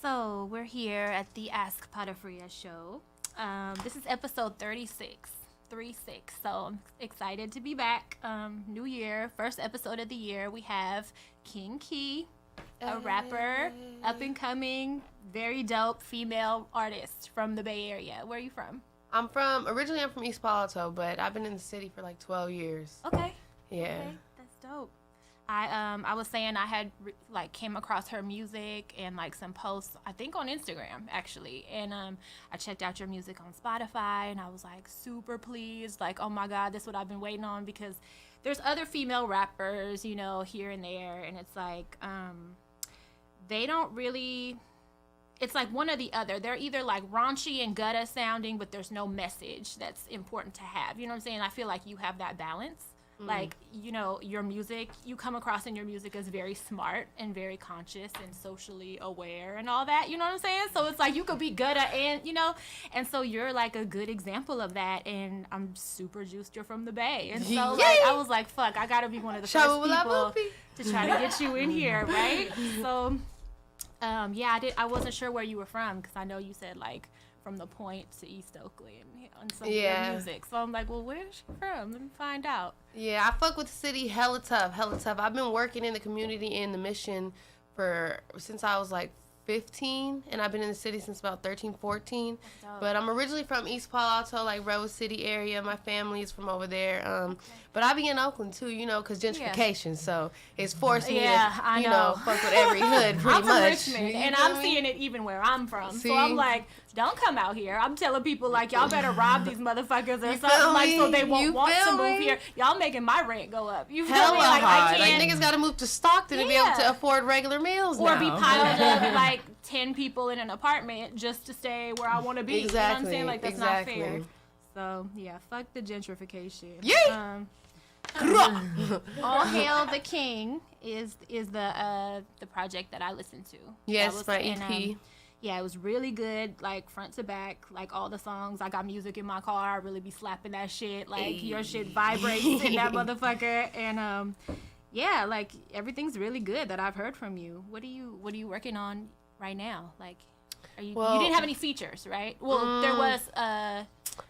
So we're here at the Ask Patafria Show. This is episode 36. 36. So I'm excited to be back. New year, first episode of the year. We have King Key, a rapper, up and coming, very dope female artist from the Bay Area. Where are you from? Originally I'm from East Palo Alto, but I've been in the city for like 12 years. Okay. Yeah. Okay, that's dope. I was saying I had came across her music and like some posts, I think on Instagram actually, and I checked out your music on Spotify and I was like super pleased, like, oh my God, this is what I've been waiting on, because there's other female rappers, you know, here and there, and it's like they don't really, it's like one or the other. They're either like raunchy and gutta sounding, but there's no message that's important to have, you know what I'm saying? I feel like you have that balance. Like, you know, your music, you come across in your music as very smart and very conscious and socially aware and all that, you know what I'm saying? So it's like you could be gutta and, you know, and so you're like a good example of that, and I'm super juiced you're from the Bay. And so like I was like, fuck, I gotta be one of the first people to try to get you in here, right? So I wasn't sure where you were from, because I know you said like from the Point to East Oakland on some of your music. So I'm like, well, where's she from? Let me find out. Yeah, I fuck with the city hella tough. I've been working in the community in the Mission since I was like 15, and I've been in the city since about 13, 14. But I'm originally from East Palo Alto, like Rose City area. My family is from over there. But I be in Oakland too, you know, because gentrification. So it's forced me to, you know, fuck with every hood pretty I'm from much. Richmond, and I'm seeing it even where I'm from. See? So I'm like, don't come out here. I'm telling people, like, y'all better rob these motherfuckers or something, like, so they won't want to move here. Y'all making my rent go up. You feel me? Like, hard. I can't. Like, niggas got to move to Stockton to be able to afford regular meals or now. be piled up, like, 10 people in an apartment just to stay where I want to be. Exactly. You know what I'm saying? Like, that's not fair. So, yeah, fuck the gentrification. Yeah. All Hail the King is the project that I listened to. Yes, my EP. Yeah, it was really good, like front to back, like all the songs. I got music in my car. I really be slapping that shit. Like your shit vibrates in that motherfucker. And yeah, like everything's really good that I've heard from you. What are you working on right now? Like, you didn't have any features, right? Well, there was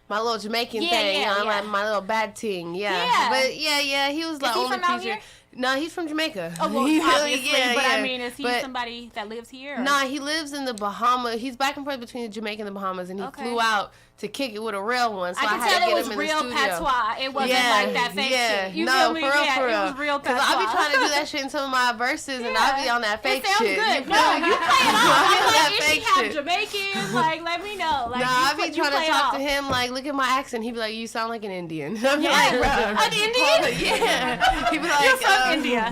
my little Jamaican thing, like my little bad ting, But he was like only feature. No, he's from Jamaica. Oh, well, obviously, but I mean, is he somebody that lives here? Nah, he lives in the Bahamas. He's back and forth between the Jamaica and the Bahamas, and he flew out to kick it with a real one. So I can tell it was real patois. It wasn't like that fake shit. You feel me? For real. It was real patois. Because I be trying to do that shit in some of my verses, and I be on that fake shit. It sounds good. No, you play it off. I'm like, if he have Jamaican, like, let me know. Like, I be trying to talk to him, like, look at my accent. He be like, you sound like an Indian. I'm like, bro. An Indian? Yeah. He be like, you're from India.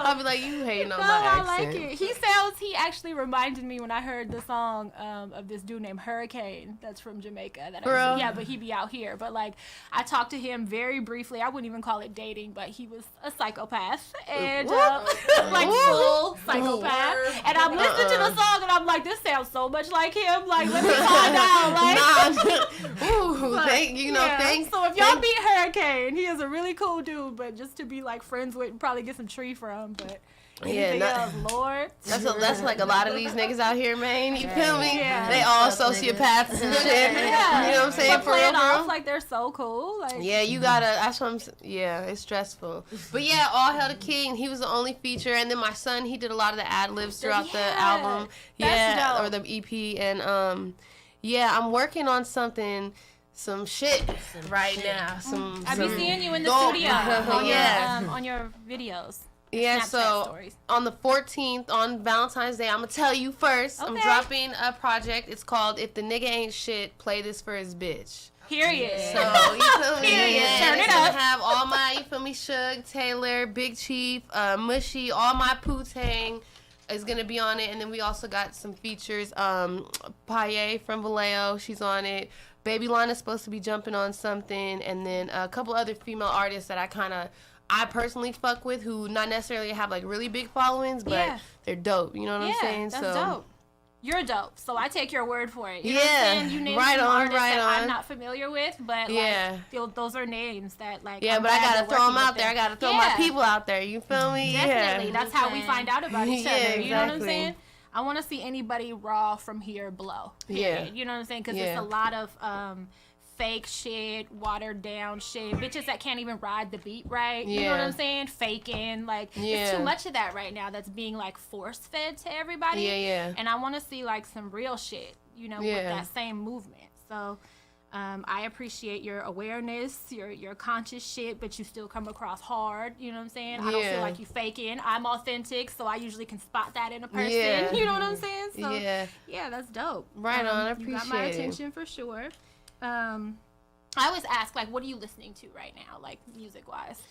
I'll be like, you hating on my accent. I like it. He actually reminded me when I heard the song of this dude named Hurricane that's from Jamaica. But he be out here. But like, I talked to him very briefly. I wouldn't even call it dating, but he was a psychopath. And like full psychopath. And I'm listening to the song and I'm like, this sounds so much like him. Like, let me calm down. Like, thanks. So if y'all beat Hurricane, he is a really cool dude, but just to be like friends with and probably get some tree from, but anything else, Lord. That's like a lot of these niggas out here, man. You feel me? Yeah. They all sociopaths and shit. Yeah. You know what I'm saying? But play it off like they're so cool. Like, yeah, you gotta. That's what I'm. Yeah, it's stressful. But yeah, All Hail the King. He was the only feature, and then my son, he did a lot of the ad libs throughout the album. That's dope. Or the EP, and I'm working on something. Some shit right now. I've been seeing you in the studio on your videos. Yeah, Snapchat so stories. On the 14th, on Valentine's Day, I'm going to tell you first. Okay. I'm dropping a project. It's called If the Nigga Ain't Shit, Play This For His Bitch. Period. So, you feel me? Period. Turn it up. I have all my, you feel me, Suge, Taylor, Big Chief, Mushy, all my Poo-Tang is going to be on it. And then we also got some features. Paye from Vallejo, she's on it. Baby Lana's supposed to be jumping on something. And then a couple other female artists that I personally fuck with, who not necessarily have like really big followings, but they're dope. You know what I'm saying? That's dope. You're dope, so I take your word for it. You know what I'm saying? You named some artists that I'm not familiar with, but like, those are names that like. Yeah, but I gotta throw them out there. I gotta throw my people out there. You feel me? Definitely. That's how we find out about each other. You know what I'm saying? I want to see anybody raw from here blow. Yeah. You know what I'm saying? Because Yeah. it's a lot of fake shit, watered down shit, bitches that can't even ride the beat right. You know what I'm saying? Faking. Like, it's too much of that right now that's being, like, force-fed to everybody. Yeah. And I want to see, like, some real shit, you know, with that same movement. So I appreciate your awareness, your conscious shit, but you still come across hard. You know what I'm saying? I don't feel like you faking. I'm authentic, so I usually can spot that in a person. Yeah. You know what I'm saying? So Yeah, that's dope. Right on. I appreciate it. You got my attention for sure. I always ask, like, what are you listening to right now, like, music-wise?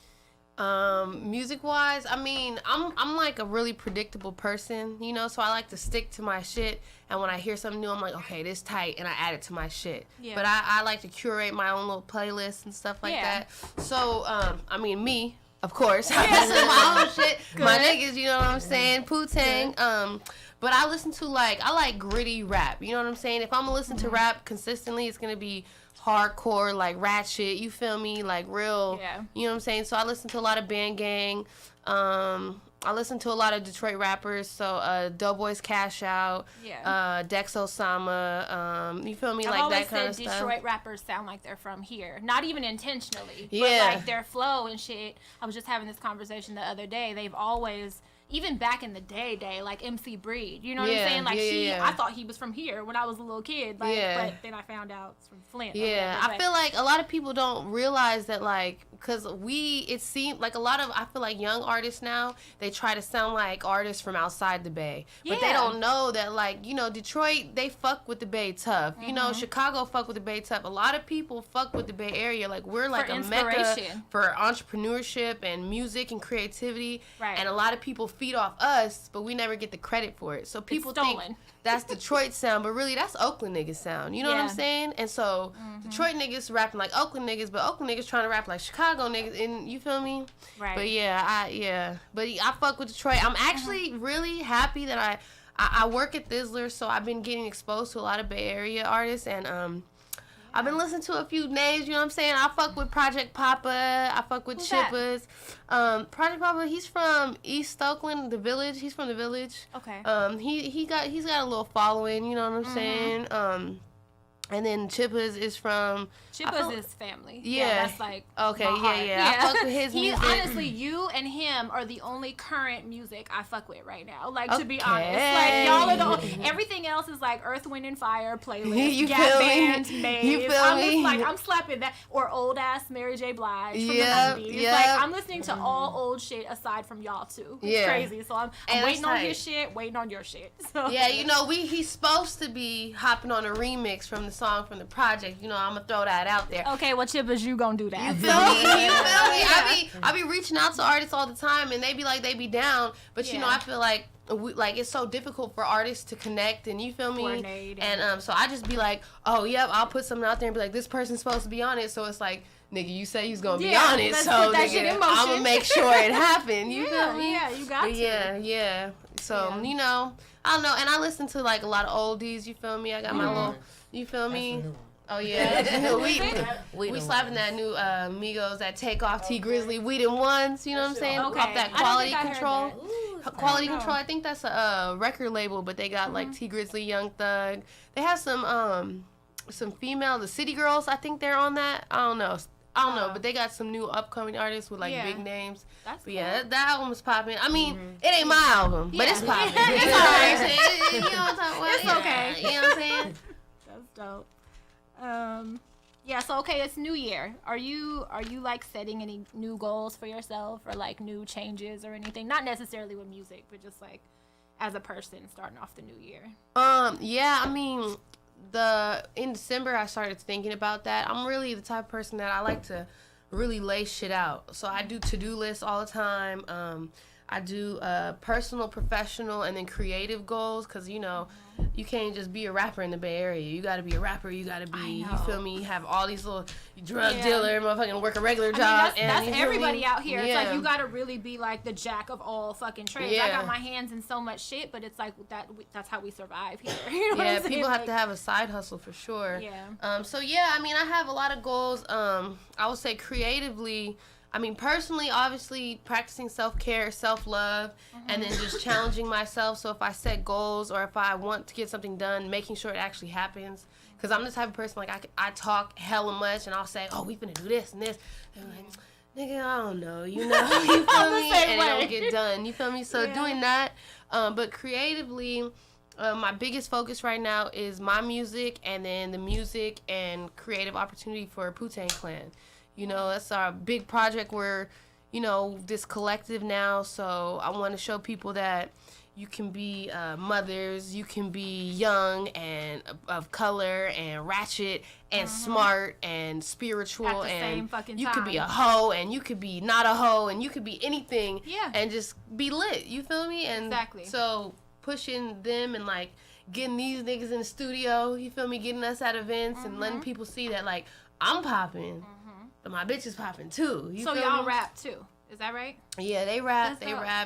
Music-wise, I mean, I'm like a really predictable person, you know, so I like to stick to my shit, and when I hear something new, I'm like, okay, this tight, and I add it to my shit. Yeah. But I like to curate my own little playlists and stuff like that. So, I mean, me, of course, I listen to my own shit, my niggas, you know what I'm saying, Poo-Tang, but I listen to, like, I like gritty rap, you know what I'm saying? If I'm gonna listen to rap consistently, it's gonna be hardcore, like, ratchet, you feel me? Like, real, you know what I'm saying? So I listen to a lot of Band Gang. I listen to a lot of Detroit rappers, so Doughboy's Cash Out, Dex Osama, you feel me? I've like, that kind of always stuff. said Detroit rappers sound like they're from here. Not even intentionally, but, Yeah. like, their flow and shit. I was just having this conversation the other day. They've always... Even back in the day, like MC Breed, you know what I'm saying? Like, I thought he was from here when I was a little kid, like, but then I found out it's from Flint. Yeah, I feel like a lot of people don't realize that, like, because it seemed like I feel like young artists now, they try to sound like artists from outside the Bay. But they don't know that, like, you know, Detroit, they fuck with the Bay tough. You know, Chicago fuck with the Bay tough. A lot of people fuck with the Bay Area. Like, we're like a mecca for entrepreneurship and music and creativity. Right. And a lot of people feed off us, but we never get the credit for it. So people think that's Detroit sound, but really that's Oakland niggas sound. You know what I'm saying? And so Detroit niggas rapping like Oakland niggas, but Oakland niggas trying to rap like Chicago niggas, and you feel me? Right. But but I fuck with Detroit. I'm actually really happy that I work at Thizzler, so I've been getting exposed to a lot of Bay Area artists, and I've been listening to a few names, you know what I'm saying? I fuck with Project Papa. I fuck with Chippas. Project Papa, he's from East Oakland, the Village. He's from the Village. Okay. He's got a little following, you know what I'm saying? And then Chippas is from... Chippas is family. Yeah. That's like okay, my heart. I fuck with his music. Honestly, you and him are the only current music I fuck with right now. Like, to be honest. Like, y'all are the only... Everything else is like Earth, Wind, and Fire playlist. You Gap feel Band, me? Maze. You feel I'm me? just like, I'm slapping that. Or old-ass Mary J. Blige from the 90s. Yep. Like, I'm listening to all old shit aside from y'all two. It's crazy. So I'm waiting on his shit, waiting on your shit. So. Yeah, you know, he's supposed to be hopping on a remix from the song from the project. You know, I'm gonna throw that out there. Okay, well, Chippas, you gonna do that. You feel me? You feel me? I be reaching out to artists all the time, and they be down. But you know, I feel like it's so difficult for artists to connect, and you feel me? Coordinate. And so I just be like, oh yep, I'll put something out there and be like, this person's supposed to be on it. So it's like, nigga, you say he's gonna be on it, so nigga, I'm gonna make sure it happen. You feel me? Yeah, you got to. Yeah. So you know, I don't know, and I listen to like a lot of oldies. You feel me? I got my little. You feel me? Oh yeah, we slapping that new Migos, that Takeoff T Grizzly, We Them Ones, you know what I'm saying? Okay. Off that Quality Control. Quality Control, I think that's a record label, but they got like T Grizzly, Young Thug. They have some female, the City Girls, I think they're on that. I don't know, but they got some new upcoming artists with like big names. That's cool. That album is popping. I mean, it ain't my album, but it's popping. It's alright. You know what I'm talking about? It's okay. You know what I'm saying? That's dope. So okay, it's New Year. Are you like setting any new goals for yourself, or like new changes or anything? Not necessarily with music, but just like as a person starting off the new year. Yeah, I mean, in December I started thinking about that. I'm really the type of person that I like to really lay shit out. So I do to-do lists all the time. I do personal, professional, and then creative goals, because, you know, you can't just be a rapper in the Bay Area. You got to be a rapper. You got to be, you feel me, have all these little drug dealer, motherfucking work a regular job. That's everybody out here. Yeah. It's like you got to really be like the jack of all fucking trades. Yeah. I got my hands in so much shit, but it's like that's how we survive here. You know what I'm saying? People have to have a side hustle for sure. Yeah. So, yeah, I mean, I have a lot of goals. I would say creatively, I mean, personally, obviously, practicing self-care, self-love, and then just challenging myself. So if I set goals or if I want to get something done, making sure it actually happens. Because I'm the type of person, like, I talk hella much, and I'll say, oh, we finna do this and this. And I'm like, nigga, I don't know, you know? You feel me? And it don't get done. You feel me? So doing that. But creatively, my biggest focus right now is my music, and then the music and creative opportunity for Wu-Tang Clan. You know, that's our big project. We're, you know, this collective now. So I want to show people that you can be mothers, you can be young and of color and ratchet and smart and spiritual, and you could be a hoe and you could be not a hoe and you could be anything and just be lit. You feel me? And so pushing them and like getting these niggas in the studio, you feel me? Getting us at events and letting people see that like I'm popping. My bitch is popping too. You so feel y'all me? rap too. Is that right? Yeah, they rap.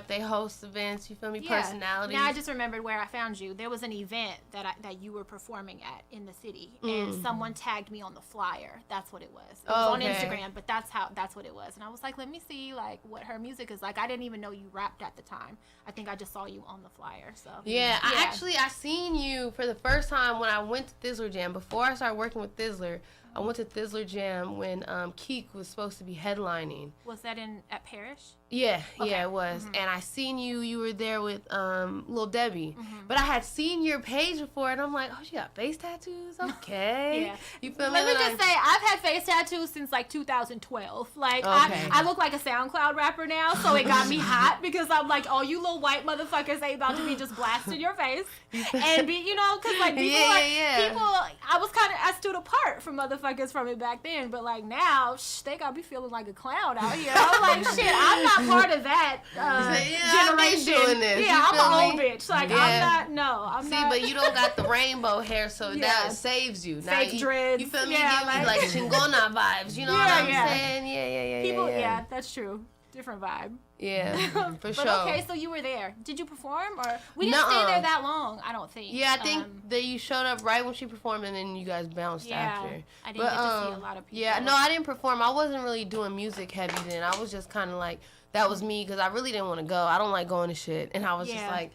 They host events. You feel me? Personalities. Now I just remembered where I found you. There was an event that you were performing at in the city, and someone tagged me on the flyer. That's what it was. It was on Instagram, but that's what it was. And I was like, let me see like what her music is like. I didn't even know you rapped at the time. I think I just saw you on the flyer. So I seen you for the first time when I went to Thizzler Jam. Before I started working with Thizzler, I went to Thizzler Jam when Keek was supposed to be headlining. Was that at Parrish? Yeah, it was. And I seen you were there with Lil Debbie. But I had seen your page before, and I'm like, oh, she got face tattoos? Okay. You feel me? Let me just say, I've had face tattoos since like 2012. Like, I look like a SoundCloud rapper now, so it got me hot because I'm like, oh, you little white motherfuckers ain't about to be just blasting your face. And be, you know, because like people, I stood apart from motherfuckers from it back then, but like now, they got me feeling like a clown out here. I'm like, shit, I'm not part of that generation. Doing this. I'm an old bitch. Like, I'm not. See, but you don't got the rainbow hair, so that saves you. Fake dreads. You feel me? Give me like Chingona vibes. You know what I'm saying? Yeah. People, that's true. Different vibe. Yeah, for sure. But okay, so you were there. Did you perform, or we didn't stay there that long? I don't think. Yeah, I think that you showed up right when she performed, and then you guys bounced after. I didn't get to see a lot of people. Yeah, no, I didn't perform. I wasn't really doing music heavy then. I was just kind of like, that was me, because I really didn't want to go. I don't like going to shit, and I was just like,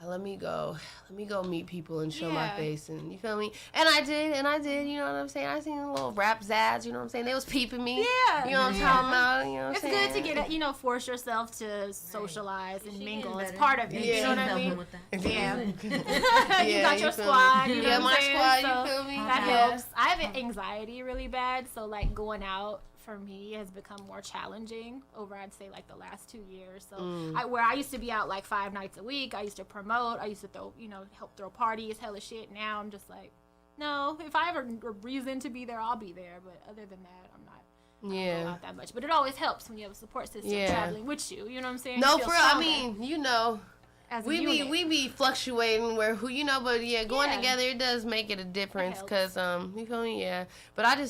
let me go meet people and show my face, and you feel me? And I did, you know what I'm saying? I seen a little rap zads, you know what I'm saying? They was peeping me. Yeah. You know what I'm talking about? You know what I'm saying? It's good to get, force yourself to socialize and mingle. It's part of it. You know what I mean? You got your squad. You know what I'm saying? Squad, so you feel me? That helps. I have anxiety really bad, so like going out for me has become more challenging over, I'd say, like the last 2 years. So where I used to be out like 5 nights a week, I used to promote, I used to throw, help throw parties, hella shit. Now I'm just like, no, if I have a reason to be there, I'll be there. But other than that, I'm not. I don't go out that much. But it always helps when you have a support system traveling with you. You know what I'm saying? No, for real. I mean, we be fluctuating where but going together, it does make it a difference, because you feel me? But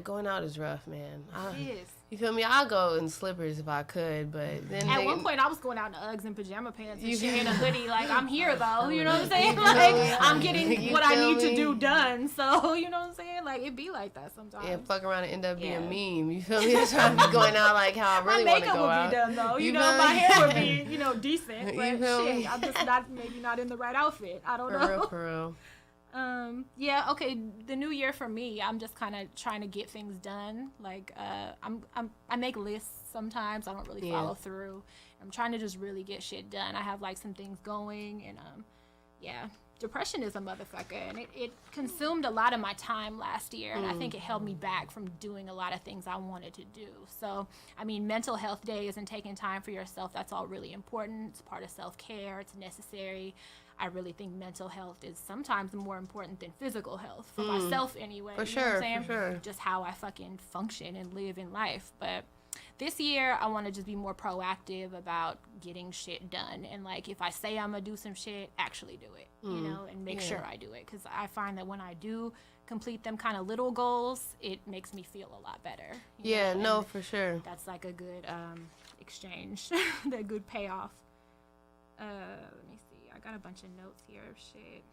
going out is rough, man. It is. You feel me? I'll go in slippers if I could, but then at one point I was going out in Uggs and pajama pants and shit, and a hoodie. Like, I'm here though, you know what I'm saying? Like, I'm getting what I need to do done. So, you know what I'm saying? Like, it be like that sometimes. Yeah, fuck around and end up being a meme. You feel me? That's why I be going out like how I really want to go out. My makeup would be done though. You know, my hair would be, decent. But shit, I'm just maybe not in the right outfit. I don't know. For real. Okay, the new year for me, I'm just kind of trying to get things done. Like, I make lists sometimes. I don't really follow through. I'm trying to just really get shit done. I have like some things going, and depression is a motherfucker, and it consumed a lot of my time last year, and I think it held me back from doing a lot of things I wanted to do. So, I mean, mental health days and taking time for yourself, that's all really important. It's part of self-care. It's necessary. I really think mental health is sometimes more important than physical health, for myself anyway. For you know what I'm sure, saying? for sure. Just how I fucking function and live in life. But this year, I want to just be more proactive about getting shit done. And, like, if I say I'm going to do some shit, actually do it, and make sure I do it. Because I find that when I do complete them kind of little goals, it makes me feel a lot better. Yeah, no, for sure. That's, like, a good exchange, that good payoff. Let me see. I got a bunch of notes here of shit.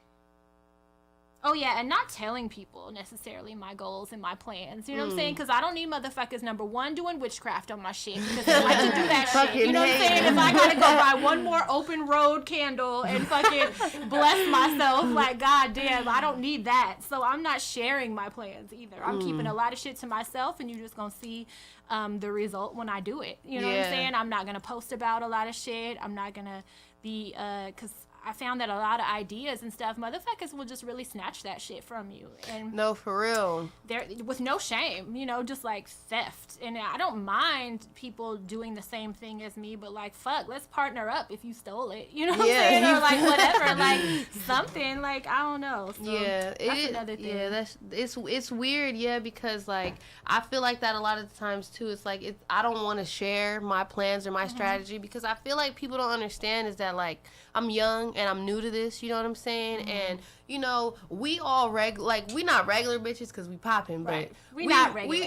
Oh, yeah, and not telling people necessarily my goals and my plans. You know what I'm saying? Because I don't need motherfuckers, number one, doing witchcraft on my shit. Because I like to do that shit. You know what I'm saying? If I got to go buy one more open road candle and fucking bless myself, like, goddamn, I don't need that. So I'm not sharing my plans either. I'm keeping a lot of shit to myself, and you're just going to see the result when I do it. You know what I'm saying? I'm not going to post about a lot of shit. I'm not going to be, because I found that a lot of ideas and stuff, motherfuckers will just really snatch that shit from you. And no, for real. They're with no shame, you know, just like theft. And I don't mind people doing the same thing as me, but like, fuck, let's partner up if you stole it. You know what I'm saying? Or like whatever, like something, like, I don't know. So that's another thing. Yeah, it's weird, because like I feel like that a lot of the times too. It's like I don't want to share my plans or my strategy because I feel like people don't understand is that like I'm young and I'm new to this, you know what I'm saying? And you know, we all we not regular bitches because we popping, but we not regular.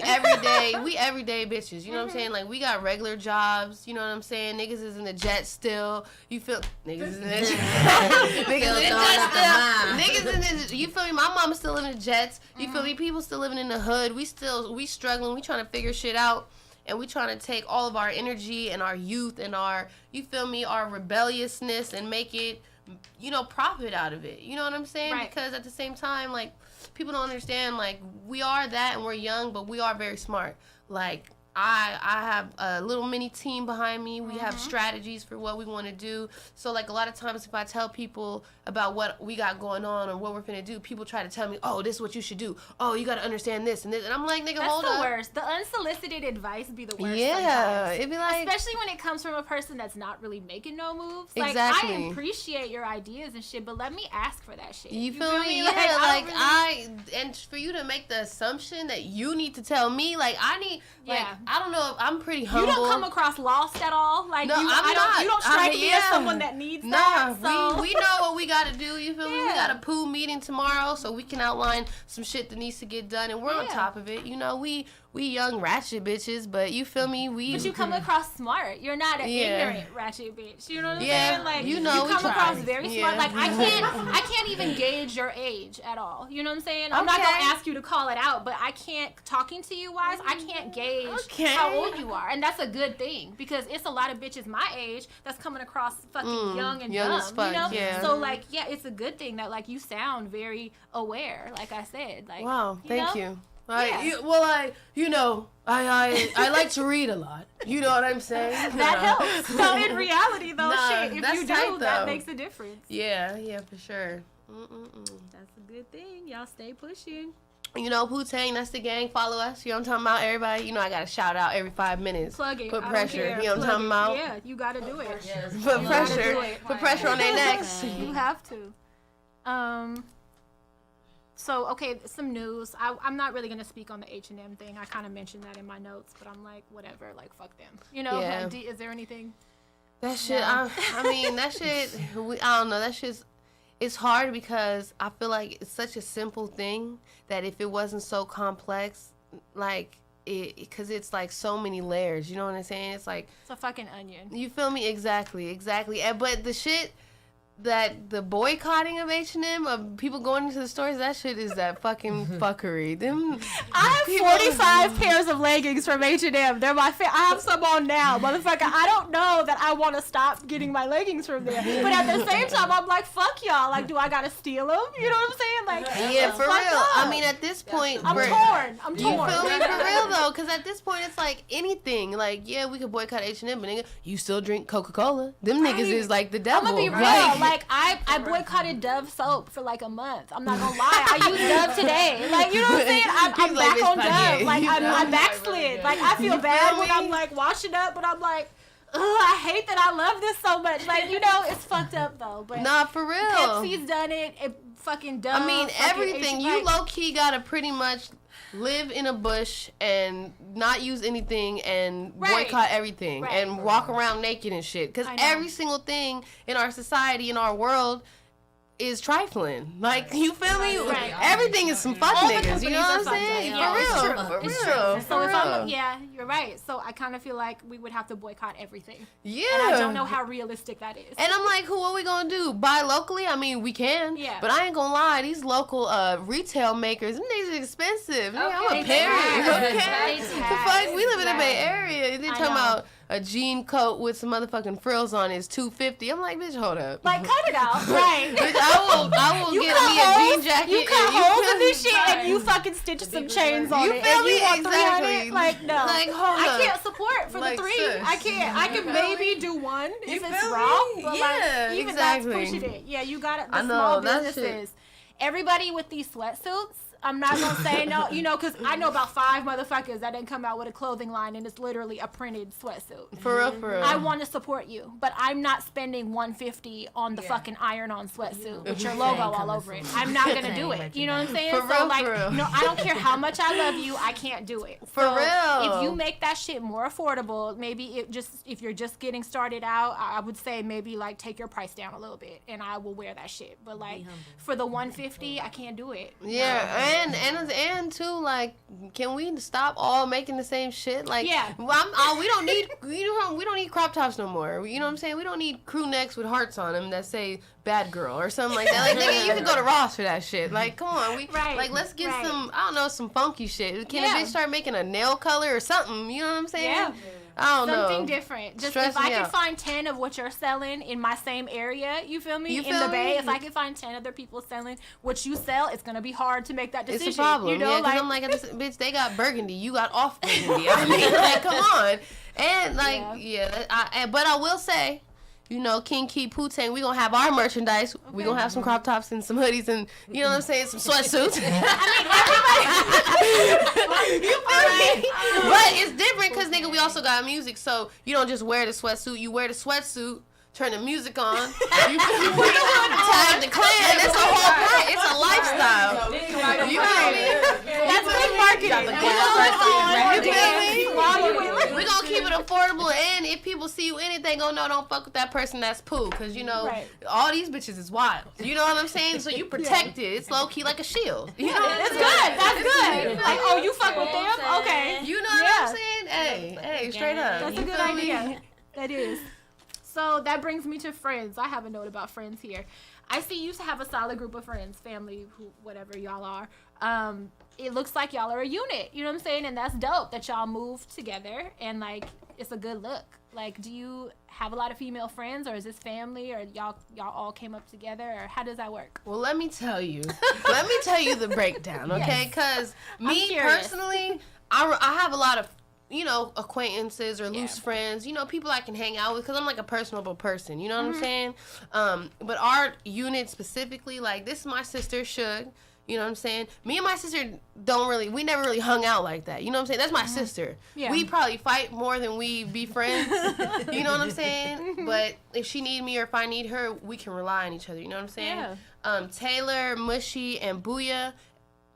We everyday bitches, you know what I'm saying? Like we got regular jobs, you know what I'm saying? Niggas is in the jet still. You feel niggas is in the jet. Niggas in the jet still. Niggas in the, you feel me? My mama's still living in the jets. You feel me? People still living in the hood. We struggling. We trying to figure shit out. And we trying to take all of our energy and our youth and our, you feel me, our rebelliousness and make it, you know, profit out of it. You know what I'm saying? Right. Because at the same time, like, people don't understand, like, we are that and we're young, but we are very smart. Like, I have a little mini team behind me. We have strategies for what we want to do. So, like, a lot of times if I tell people about what we got going on or what we're finna do, people try to tell me, oh, this is what you should do. Oh, you got to understand this and this. And I'm like, nigga, hold up. That's the worst. The unsolicited advice be the worst. Yeah. Sometimes. It'd be like. Especially when it comes from a person that's not really making no moves. Exactly. Like, I appreciate your ideas and shit, but let me ask for that shit. You feel me? Like, and for you to make the assumption that you need to tell me, like, I need, like, I don't know, I'm pretty humble. You don't come across lost at all. Like, no, you don't strike me as someone that needs that. Nah, we know what we got to do, you feel me? We got a pool meeting tomorrow, so we can outline some shit that needs to get done, and we're on top of it. You know, we young ratchet bitches, but you feel me? But you come across smart. You're not an ignorant ratchet bitch. You know what I'm saying? Like, you know, you come across very smart. Like, I can't even gauge your age at all. You know what I'm saying? I'm not gonna ask you to call it out, but I can't, talking to you wise, I can't gauge how old you are, and that's a good thing because it's a lot of bitches my age that's coming across fucking young and dumb. As fuck, you know? Yeah. So like, it's a good thing that like you sound very aware. Like I said, like wow, thank you. I like to read a lot. You know what I'm saying? That helps. So in reality, though, if you do, tight, that makes a difference. Yeah, for sure. That's a good thing. Y'all stay pushing. You know, Wu-Tang, that's the gang. Follow us. You know what I'm talking about? Everybody, you know, I got to shout out every 5 minutes. Plug it. Put pressure. You know what I'm talking about? Yeah, you got to do it. Yes. Put pressure. Put pressure on their necks. You have to. So, okay, some news. I'm not really going to speak on the H&M thing. I kind of mentioned that in my notes, but I'm like, whatever, like, fuck them. You know, like, is there anything? That shit, no. I mean, that shit, I don't know, that shit's, it's hard because I feel like it's such a simple thing that if it wasn't so complex, like, because it's like so many layers, you know what I'm saying? It's like... It's a fucking onion. You feel me? Exactly. But the shit... that the boycotting of H&M, of people going into the stores, that shit is that fucking fuckery. I have 45 pairs of leggings from H&M. They're my I have some on now, motherfucker. I don't know that I want to stop getting my leggings from there. But at the same time, I'm like, fuck y'all. Like, do I gotta steal them? You know what I'm saying? Like, yeah, for real. I mean, at this point, I'm torn. You feel me? For real though, because at this point, it's like anything. Like, yeah, we could boycott H&M, but nigga, you still drink Coca-Cola. Them niggas is like the devil. I'm gonna be real. Like I boycotted Dove soap for like a month. I'm not gonna lie. I used Dove today. Like, you know what I'm saying? I'm like, back on Dove. Like, I backslid. Really. Like, I feel bad when I'm like washing up, but I'm like, ugh, I hate that I love this so much. Like, you know, it's fucked up though. But nah, for real. Pepsi's done it. Fucking Dove. I mean, everything. You low key gotta pretty much live in a bush and not use anything and boycott everything and walk around naked and shit. Because every single thing in our society, in our world, is trifling. Like, you feel me? Right. Everything is some fuck All the niggas. You know what I'm companies are saying? fuck niggas. For real. Yeah, For it's real. true. So For if real. yeah, you're right. So I kind of feel like we would have to boycott everything. Yeah. And I don't know how realistic that is. And I'm like, who are we gonna do? Buy locally? I mean, we can. Yeah. But I ain't gonna lie, these local retail makers, them niggas are expensive. Nigga, I'm a Okay. parent. They Okay. tax. The fuck? We live in the Bay Area. They I talking know. about a jean coat with some motherfucking frills on is $250. I'm like, bitch, hold up. Like, cut it out. Right. Bitch, I will You get cut me a holes, jean jacket. You cut and holes in put- this shit and you fucking stitch some chains on You it. feel and me? You want Exactly. 300? Like, no. Like, hold I up. can't support for Like, the 3. sis. I can't. I can feel maybe me? do one if You it's feel raw. me? But Yeah, like, even exactly. that's pushing it. Yeah, you got it. The I know, small that shit. businesses. Everybody with these sweatsuits. I'm not gonna say no, you know, because I know about 5 motherfuckers that didn't come out with a clothing line and it's literally a printed sweatsuit. For real, for real. I want to support you, but I'm not spending $150 on the fucking iron-on sweatsuit with your logo all over it. I'm not gonna do it. You know what I'm saying? For So real, like, for real. no, I don't care how much I love you, I can't do it. For So real. if you make that shit more affordable, maybe if you're just getting started out, I would say maybe like take your price down a little bit, and I will wear that shit. But like for the $150, I can't do it. Yeah, and too, like, can we stop all making the same shit? Like, Yeah. we don't need we don't need crop tops no more. You know what I'm saying? We don't need crew necks with hearts on them that say "bad girl" or something like that. Like, nigga, you can go to Ross for that shit. Like, come on, Right, like let's get right. some, I don't know, some funky shit. Can Yeah. a bitch start making a nail color or something? You know what I'm saying? Yeah. I don't know. Something different. Just Stress if I me can out. find 10 of what you're selling in my same area, you feel me? You In feel the Bay, me? if I can find 10 other people selling what you sell, it's gonna be hard to make that decision. It's a problem, You know, yeah. Because I'm like, bitch, they got burgundy, you got off burgundy. I mean, like, come on. And like, but I will say, you know, King Key Poo-Tang, we gonna have our merchandise. We gonna have some crop tops and some hoodies and, you know what I'm saying, some sweatsuits. You feel me? But it's different because, nigga, we also got music. So you don't just wear the sweatsuit. You wear the sweatsuit, turn the music on. You feel me? Tag the clan. It's a whole part. It's a lifestyle. You feel me? That's good marketing. You feel me? We gonna keep it affordable, and if people see you in it, they gonna know don't fuck with that person that's poo, cause you know Right. all these bitches is wild. You know what I'm saying? So you protect it. It's low key like a shield. You know what I'm That's saying? good. That's good. Like, oh, you fuck with them? Okay. You know what I'm saying? Hey, straight up. That's a You good feel me? idea. That is. So that brings me to friends. I have a note about friends here. I see you have a solid group of friends, family, who, whatever y'all are. It looks like y'all are a unit. You know what I'm saying? And that's dope that y'all move together and like it's a good look. Like, do you have a lot of female friends, or is this family, or y'all all came up together, or how does that work? Well, let me tell you. Let me tell you the breakdown, okay? Because me curious. personally, I have a lot of, you know, acquaintances or loose friends, you know, people I can hang out with because I'm like a personable person, you know what I'm saying? But our unit specifically, like, this is my sister, Suge, you know what I'm saying? Me and my sister we never really hung out like that, you know what I'm saying? That's my sister. Yeah. We probably fight more than we be friends, you know what I'm saying? But if she need me or if I need her, we can rely on each other, you know what I'm saying? Yeah. Taylor, Mushy, and Booyah,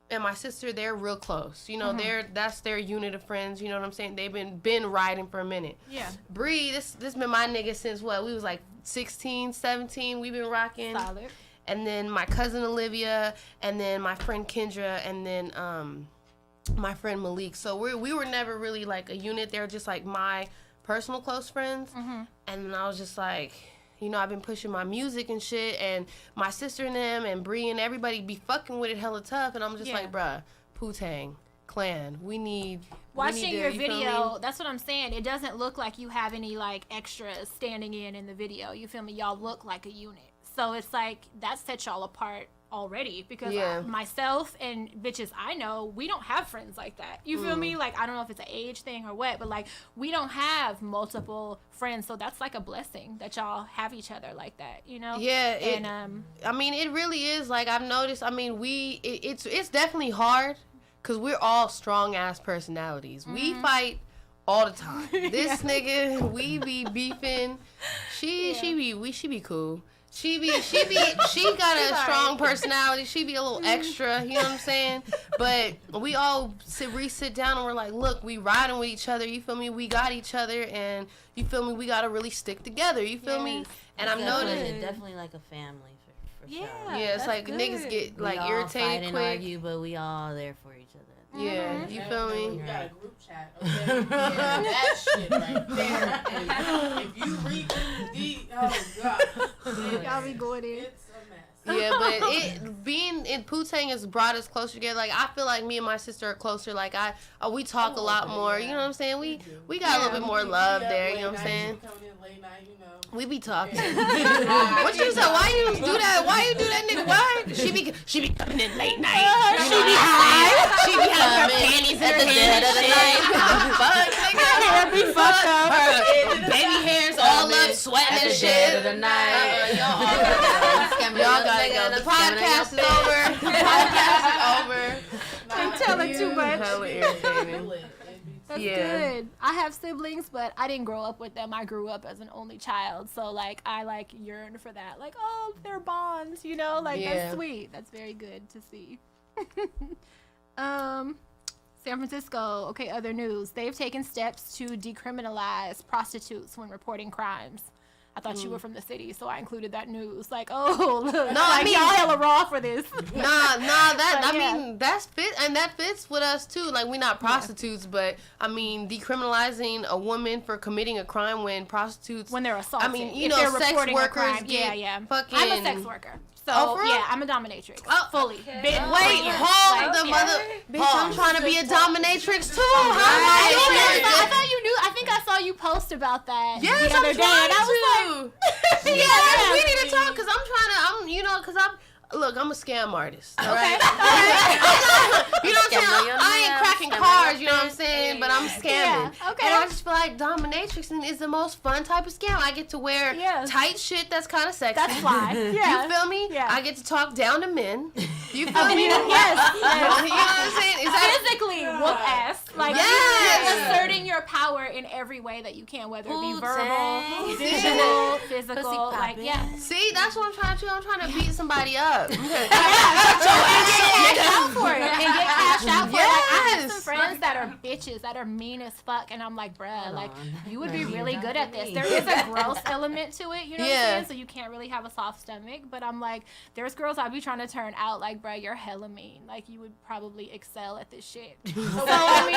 and my sister, they're real close. You know, that's their unit of friends. You know what I'm saying? They've been riding for a minute. Yeah. Bree, this been my nigga since what? We was like 16, 17. We've been rocking. Solid. And then my cousin Olivia, and then my friend Kendra, and then my friend Malik. So we were never really like a unit. They were just like my personal close friends. And I was just like, you know, I've been pushing my music and shit, and my sister and them and Bree and everybody be fucking with it hella tough, and I'm just like, bruh, Poo-Tang, clan, we need Watching to, your you feel video, me? that's what I'm saying. It doesn't look like you have any like extras standing in the video. You feel me? Y'all look like a unit. So it's like that sets y'all apart already because myself and bitches I know, we don't have friends like that. You feel me? Like, I don't know if it's an age thing or what, but like we don't have multiple friends, so that's like a blessing that y'all have each other like that, you know? Yeah, And I mean, it really is. Like, I've noticed, I mean, it's definitely hard because we're all strong ass personalities. We fight all the time. This nigga, we be beefing. She be cool. She got a strong personality. She be a little extra, you know what I'm saying? But we all sit down and we're like, look, we riding with each other, you feel me? We got each other, and you feel me? We gotta really stick together, you feel me? And I'm noticing definitely like a family for Yeah. sure. Yeah, it's that's like good. niggas get We like all irritated fight and quick. argue, but we all there for each other. Yeah, you feel me? You got a group chat, okay? Yeah, that shit right there. If you read oh god, Y'all be going in. it's a mess. Yeah, but being in Putang has brought us closer together. Like I feel like me and my sister are closer. Like we talk a lot more. You know what I'm saying? We got a little bit more love there. You know what I'm saying? Late night, you know. We be talking. What you say? Why you do that? Why you do that, nigga? Why? She be coming in late night. She be high. She be having her panties in her hand and shit. Fuck, nigga. Her hair be fucked up. Her baby hairs all up, sweating and shit. Of the night. Y'all gotta go. The podcast is over. The podcast is over. Been telling too much. Hella irritating. That's Yeah. good. I have siblings, but I didn't grow up with them. I grew up as an only child, so like I like yearn for that. Like, oh, their bonds, you know, like Yeah. that's sweet. That's very good to see. San Francisco. Okay, other news. They've taken steps to decriminalize prostitutes when reporting crimes. I thought you were from the city, so I included that news. Like, oh, look, No, I mean- y'all hella raw for this. Nah, that But, I yeah. mean that fits with us too. Like we not prostitutes, but I mean decriminalizing a woman for committing a crime when prostitutes. When they're assaulted. I mean, you if know, they're sex reporting a workers crime. get Yeah. fucking. I'm a sex worker. So, Oh, for real? yeah, I'm a dominatrix. Oh, fully. Been Wait, for years. hold Like, the yeah. mother. Bitch, I'm trying to be a dominatrix too. How am I I thought you knew. I think I saw you post about that Yes, the I'm other day. trying And I was like, to. Yeah, we need to talk because I'm trying to. Because I'm a scam artist. All right. You know what I'm saying? I ain't cracking cars. You know what I'm saying? But I'm scamming. Yeah, okay. And I just feel like dominatrixing is the most fun type of scam. I get to wear Yeah. tight shit that's kind of sexy. that's fly. Yeah. You feel me? Yeah. I get to talk down to men. You feel me? Yes. You know what I'm saying? Is that Physically whoop ass. Like Yes. you're asserting your power in every way that you can, whether it be Ooh, verbal, dang. visual, physical. Pussy Like poppin'. yeah. See, that's what I'm trying to do. I'm trying to beat somebody up. Cash out for it and get cashed out for it. Like, I have Yes. some friends that are bitches that are mean as fuck, and I'm like, bruh, like you would be really good at this. There is a gross element to it, you know what I'm Yeah. saying? So you can't really have a soft stomach. But I'm like, there's girls I be trying to turn out like, bruh, you're hella mean. Like you would probably excel at this shit. So I mean,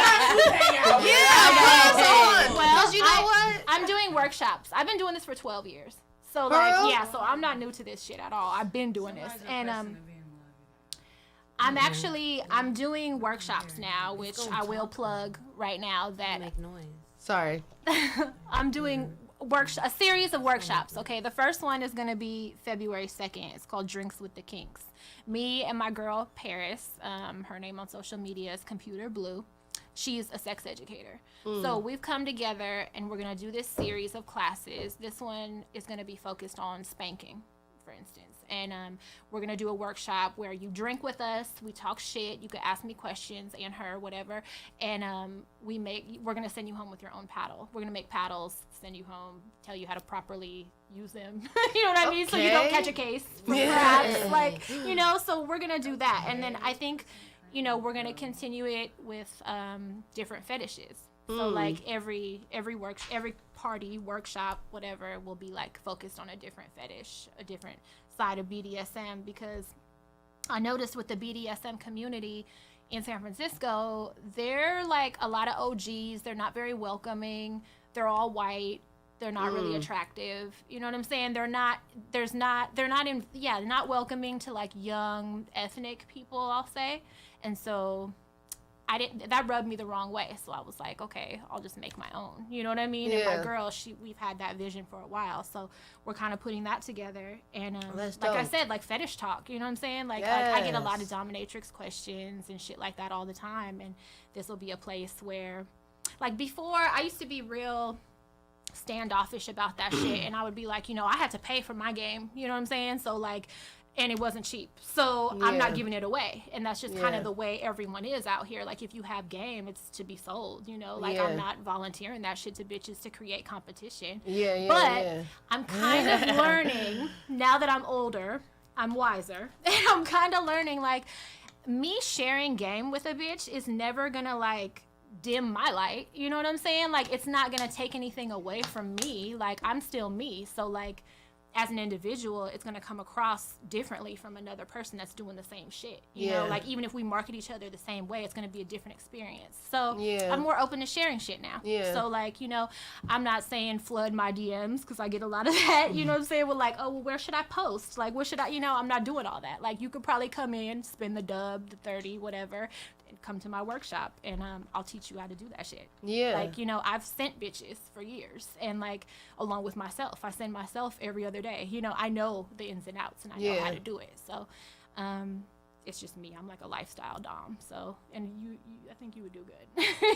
Yeah, well, because you know what? I'm doing workshops. I've been doing this for 12 years. So For like, real? yeah, so I'm not new to this shit at all. I've been doing this, and I'm doing workshops now, which I will plug right now that Make noise. Sorry. I'm doing a series of workshops. Okay, the first one is gonna be February 2nd. It's called Drinks with the Kinks. Me and my girl Paris, her name on social media is Computer Blue. She's a sex educator. So we've come together and we're gonna do this series of classes. This one is gonna be focused on spanking, for instance. And we're gonna do a workshop where you drink with us, we talk shit, you can ask me questions and her, whatever. And we're gonna send you home with your own paddle. We're gonna make paddles, send you home, tell you how to properly use them. You know what I mean? So you don't Okay. catch a case for Yeah. perhaps, like, you know, so we're gonna do that. And then I think, you know, we're gonna continue it with different fetishes. So like every party, workshop, whatever, will be like focused on a different fetish, a different side of BDSM, because I noticed with the BDSM community in San Francisco, they're like a lot of OGs. They're not very welcoming. They're all white. They're not really attractive. You know what I'm saying? They're not welcoming to like young ethnic people, I'll say. And so that rubbed me the wrong way. So I was like, okay, I'll just make my own. You know what I mean? And Yeah. my girl, we've had that vision for a while. So we're kind of putting that together. And That's like I dope. said, like fetish talk, you know what I'm saying? Like I get a lot of Yes. dominatrix questions and shit like that all the time. And this will be a place where, like before, I used to be real standoffish about that shit. And I would be like, you know, I had to pay for my game. You know what I'm saying? So like, and it wasn't cheap. So I'm not Yeah. giving it away. And that's just kind Yeah. of the way everyone is out here. Like if you have game, it's to be sold, you know? Like Yeah. I'm not volunteering that shit to bitches to create competition. Yeah. But I'm kind of learning, now that I'm older, I'm wiser, and I'm kind of learning, like, me sharing game with a bitch is never gonna, like, dim my light. You know what I'm saying? Like, it's not gonna take anything away from me. Like, I'm still me. So, like, as an individual, it's going to come across differently from another person that's doing the same shit. You know, like even if we market each other the same way, it's going to be a different experience. So I'm more open to sharing shit now. So like, you know, I'm not saying flood my DMs because I get a lot of that. You know what I'm saying? With like, oh, well, where should I post? Like, what should I, you know, I'm not doing all that. Like, you could probably come in, spend the dub, the 30, whatever, and come to my workshop and I'll teach you how to do that shit. Like, you know, I've sent bitches for years, and like along with myself, I send myself every other day. You know, I know the ins and outs and I know how to do it. So it's just me. I'm like a lifestyle dom. So, and you I think you would do good.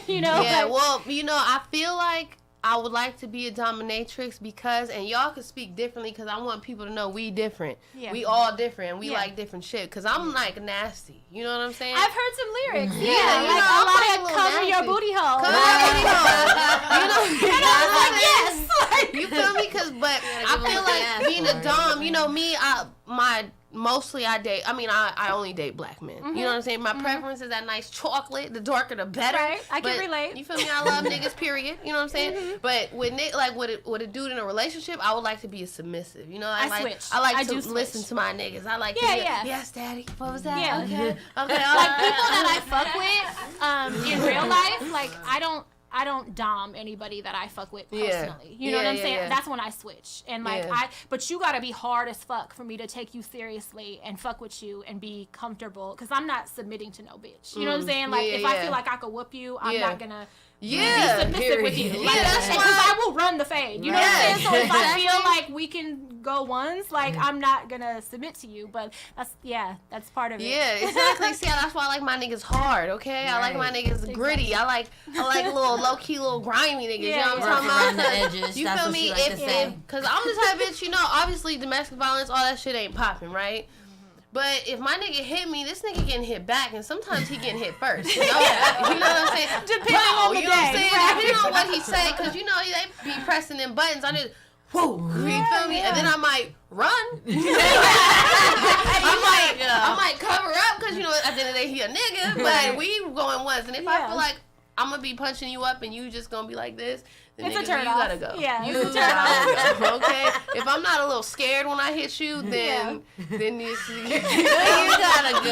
You know? Yeah, well, you know, I feel like I would like to be a dominatrix because, and y'all can speak differently because I want people to know we different. We all different and we like different shit. Because I'm like nasty. You know what I'm saying? I've heard some lyrics. You like know, a lot of cover your booty hole. Cover your booty hole. You know, and I was like, yes. Like, you feel me? Because, but I feel like being a dom, you know, me, mostly I date, I mean, I only date black men. You know what I'm saying? My preference is that nice chocolate. The darker, the better. Right. I can relate. You feel me? I love niggas, period. You know what I'm saying? But with a dude in a relationship, I would like to be a submissive. You know, I like to listen to my niggas. I like to be yes, daddy. What was that? Yeah. Okay. Like people that I fuck with in real life, like I don't dom anybody that I fuck with personally. You know what I'm saying? Yeah. That's when I switch. And like but you gotta be hard as fuck for me to take you seriously and fuck with you and be comfortable. Cause I'm not submitting to no bitch. You know what I'm saying? Like if I feel like I could whoop you, I'm not gonna be submissive with you. Like, that's why. Because I will run the fade. You know what I'm saying? So if I feel like we can go ones, like I'm not gonna submit to you. But that's part of it. Yeah, exactly. See, that's why I like my niggas hard, okay? I like my niggas gritty. I like little low key, little grimy niggas. You know what I'm talking about? The edges. You That's feel what me? she like to say. Cause I'm the type of bitch, you know, obviously domestic violence, all that shit ain't popping, right? But if my nigga hit me, this nigga getting hit back, and sometimes he getting hit first. You know, you know what I'm saying? Depending on the you know what I'm day. saying? Depending on what he say, cause you know they be pressing them buttons. I just whoa, you feel me? And then I might run. I might cover up, cause you know at the end of the day he a nigga, but we going once. And if I feel like I'm gonna be punching you up and you just gonna be like this, then it's nigga, a turn you off. gotta go. Yeah, you it's a turn off. gotta go, okay? If I'm not a little scared when I hit you, then you gotta go.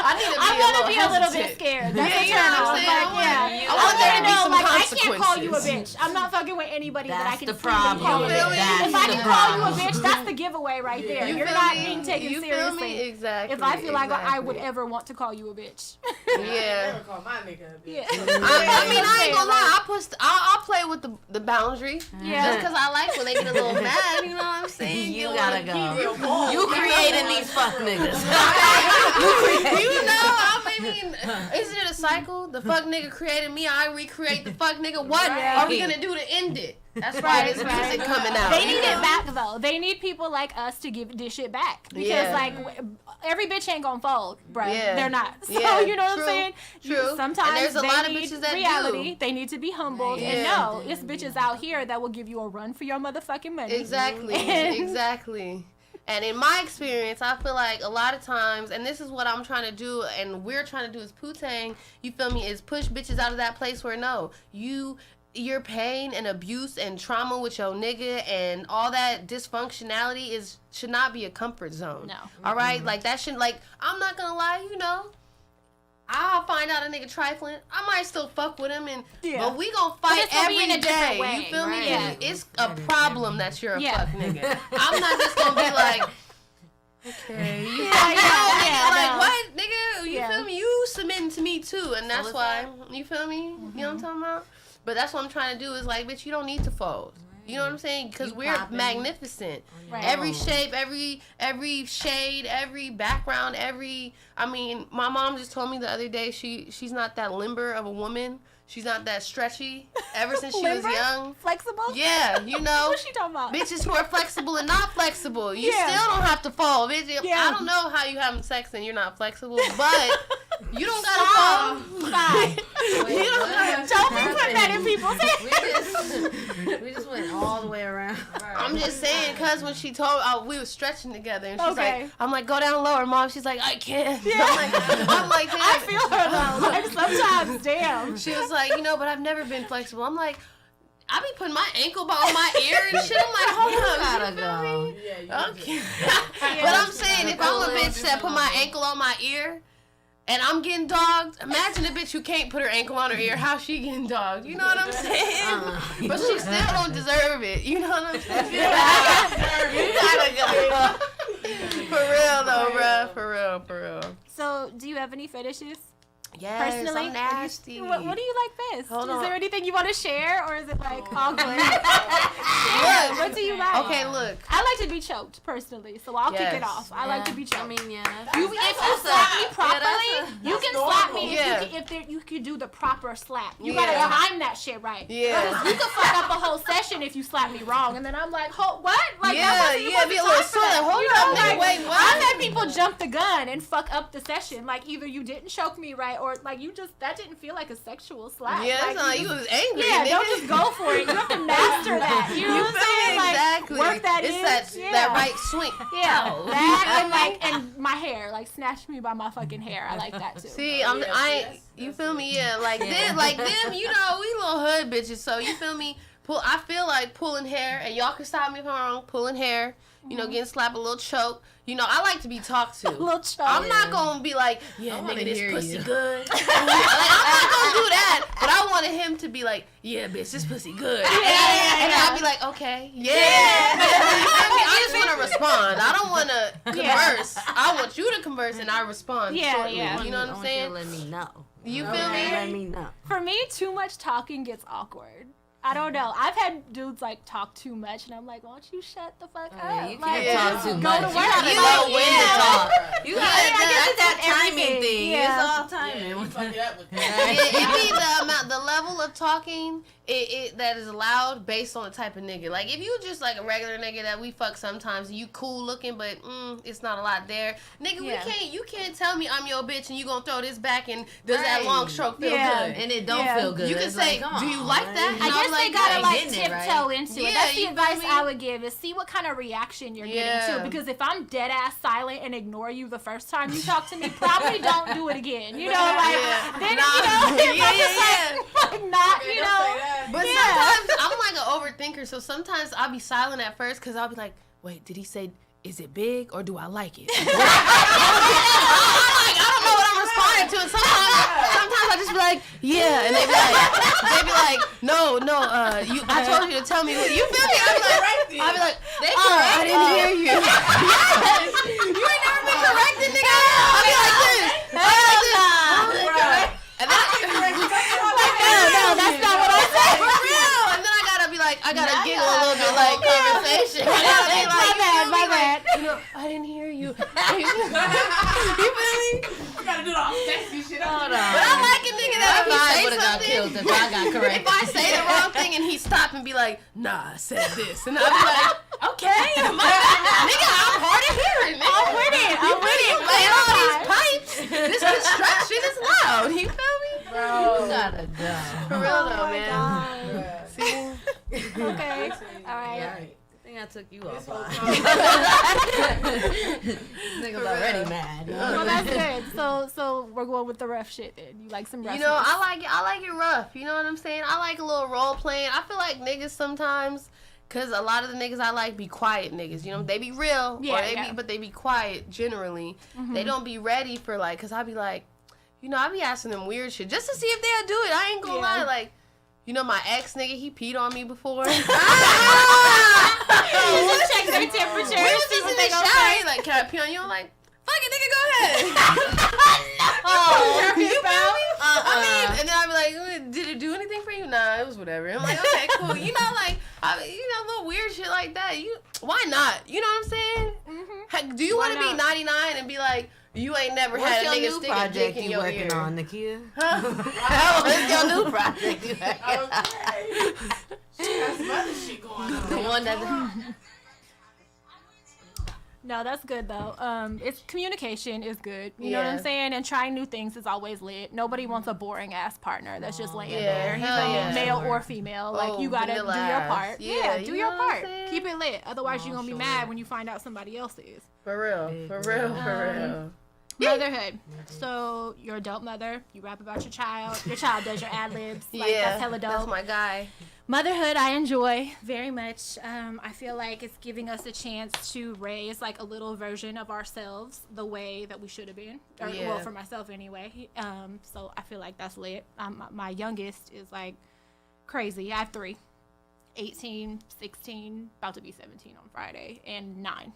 I'm gonna be a little bit scared. That's a you turn know what off. I'm saying? Like, I want there to be some like, I can't call you a consequences. bitch. I'm not fucking with anybody that I That's can the freely call problem. a bitch. That's If I the can call you a problem. bitch, that's the giveaway right there. You You're feel not me? being taken You feel seriously. me? Exactly. If I feel like I would exactly. ever want to call you a bitch. Yeah. Never call my nigga a bitch. Yeah. I mean, I ain't gonna lie. I'll play with the boundary. Yeah. Just because I like when they get a little mad. You know what I'm saying? You gotta go. Bold. You creating these fuck niggas. You know, I mean, isn't it a cycle? The fuck nigga created me. I recreate the fuck nigga. What are we gonna do to end it? That's why this music coming out. They need it back though. They need people like us to give this shit back because like every bitch ain't gonna fold, bro. Yeah. They're not. So Yeah. you know what True. I'm saying? True. Sometimes And there's a they lot of need bitches that reality. do. They need to be humbled and Yeah. know it's bitches out here that will give you a run for your motherfucking money. Exactly. And- Exactly. And in my experience, I feel like a lot of times, and this is what I'm trying to do, and we're trying to do as Poo-Tang, you feel me, is push bitches out of that place where no, your pain and abuse and trauma with your nigga and all that dysfunctionality should not be a comfort zone. No. All right? Like that shouldn't, like, I'm not gonna lie, you know, I'll find out a nigga trifling. I might still fuck with him, but we gonna fight it's gonna be every in a different day. way, You feel me? right. And it's a problem that you're a Yeah. fuck nigga. I'm not just gonna be like, okay, you Yeah, like no. what, nigga? You Yeah. feel me? You submitting to me too, and that's what's why. You feel me? You know what I'm talking about? But that's what I'm trying to do is like, bitch, you don't need to fold. You know what I'm saying? Because You we're popping. magnificent. Right. Every shape, every shade, every background, I mean, my mom just told me the other day she's not that limber of a woman. She's not that stretchy. Ever since she was Limber? young. Flexible? Yeah, you know. What's she talking about? Bitches who are flexible and not flexible. You Yeah. still don't have to fall, bitch. Yeah. I don't know how you having sex and you're not flexible, but you don't gotta fall. Bye. You don't gotta. Don't be putting that in people's heads. We just went all the way around. I'm just saying, cause when she told, we were stretching together, and she's Okay. like, I'm like, go down lower, mom. She's like, I can't. Yeah. I'm like, damn. I feel her though. Like sometimes, damn. She was like, you know, but I've never been flexible. I'm like, I be putting my ankle on my ear and shit. I'm like, hold up, Gotta you feel go. me? Yeah, you Okay. Yeah. But I'm saying, if I'm a bitch that put my ankle on my ear and I'm getting dogged, imagine a bitch who can't put her ankle on her ear, how she getting dogged. You know what I'm saying? But she still don't deserve it. You know what I'm saying? You gotta go. For real though, bruh. For real. So, do you have any fetishes? Yes, Personally, I'm nasty. What do you like best? Hold is on. there anything you want to share, or is it like awkward? Look, What do you like? Okay, look. I like to be choked personally, so I'll kick it Yes. off. I like to be choked. I mean, yeah. If you slap me properly, you can slap me Yeah. if you could do the proper slap. You Yeah. gotta time that shit right. Yeah. You could fuck up a whole session if you slap me wrong, and then I'm like, what? Like, Yeah, I wasn't yeah, supposed be to a little time for slow. that. Hold You up, know, nigga, like, wait, what? I've had people jump the gun and fuck up the session. Like, either you didn't choke me right, or like that didn't feel like a sexual slap. Yeah, like, it's not like you was angry. yeah, nigga. don't just go for it. You have to master that. You know You what I'm feel saying? me? Like, Exactly. work that it's in. that Yeah. that right swing. Yeah, Ow. that and my hair, like snatch me by my fucking hair. I like that too. See, you feel me? Yeah, like them, you know, we little hood bitches. So you feel me? I feel like pulling hair, and y'all can stop me if I'm wrong. Pulling hair, you know, getting slapped, a little choke. You know, I like to be talked to. A little choke. I'm not gonna be like, yeah, I wanna nigga, this hear pussy you. good. Like, I'm not gonna do that. But I wanted him to be like, yeah, bitch, this pussy good. And I'll be like, okay, yeah. I just want to respond. I don't want to converse. I want you to converse, and I respond Yeah, shortly. yeah. You know what I'm saying? Let me know. You feel me? Let me know. For me, too much talking gets awkward. I don't know. I've had dudes like talk too much, and I'm like, why don't you shut the fuck up? You Like, can't talk just too go much. to You work. gotta You know know, when to yeah. talk. You gotta. I guess That's it's that timing everything. thing. Yeah. It's all Yeah, timing. you fuck it up with It be the level of talking that is allowed based on the type of nigga. Like, if you just like a regular nigga that we fuck sometimes, and you cool looking, but it's not a lot there. Nigga, Yeah. you can't tell me I'm your bitch and you gonna throw this back and does that Right. long stroke feel Yeah. good? And it don't Yeah. feel good. You can It's say, like, come do you on, like man. that? I And guess I'm like, they gotta yeah, like getting it, right? tiptoe into it. Yeah, That's the you feel advice me? I would give is see what kind of reaction you're getting Yeah. to. Because if I'm dead ass silent and ignore you the first time you talk to me, probably don't do it again. You know, like Yeah. then Nah. you know, if Yeah, I'm just like not, Okay, you don't know. say that. But Yeah. sometimes I'm like an overthinker, so sometimes I'll be silent at first because I'll be like, wait, did he say, is it big or do I like it? I'm like, I don't know what I'm responding to. And sometimes I just be like, yeah, and they be like, no, I told you to tell me what you feel me. I'll be like, I didn't hear you. Yes. You ain't never been corrected, nigga. I'll be like this. And then No, that's not what I said. for real. And then I gotta giggle a little bit like conversation. I gotta be like, My bad. you know, I didn't hear you. You feel me? You gotta do the all sexy shit. Hold But on. I like a nigga that if I he would say have got killed something, if I got corrected. if I say the wrong thing and he stop and be like, nah, I said this. And I'll be like, okay, my bad. Nigga, I'm hard of hearing. Nigga. I'm with it. You playing all these pipes. This construction is loud. You feel me? You Bro. gotta go. For real Oh though, my man. God. See? Okay. All right. Right. I think I took you This off. whole time. Niggas already mad. Well, that's good. So we're going with the rough shit then. You like some rough You know, I like it rough. You know what I'm saying? I like a little role playing. I feel like niggas sometimes, cause a lot of the niggas I like be quiet niggas. You know, they be real, but they be quiet generally. They don't be ready for like, cause I be like, you know, I be asking them weird shit just to see if they'll do it. I ain't gonna lie, like. You know, my ex nigga, he peed on me before. You check their temperature. We was see just what in they the gonna shower. say. He like, can I pee on you? I'm like, fuck it, nigga, go ahead. Oh, You feel me? I mean, and then I'd be like, did it do anything for you? Nah, it was whatever. I'm like, okay, cool. You know, like, little weird shit like that. Why not? You know what I'm saying? Heck, do you want to be 99 and be like, you ain't never had a What's nigga your new stick a dick project in you your working ear? on, Nakia? Huh? What's your new project you working on? Okay. She got some other shit going on. The one that... No, that's good though. It's communication is good. You know what I'm Yeah. saying? And trying new things is always lit. Nobody wants a boring ass partner that's just laying Yeah, there. He's hell a yeah. male or female. Like you gotta do vanilla your ass. part. Yeah, Yeah, you do know your what I'm part. saying? Keep it lit. Otherwise, you're gonna be sure. mad when you find out somebody else is. For real, for real, for real. Motherhood. So you're adult mother. You rap about your child. Your child does your ad libs. Like, Yeah, that's hella dope. that's my guy. Motherhood, I enjoy very much. I feel like it's giving us a chance to raise like a little version of ourselves the way that we should have been. Or, well, for myself anyway. So I feel like that's lit. My youngest is like crazy. I have 3. 18, 16, about to be 17 on Friday, and 9.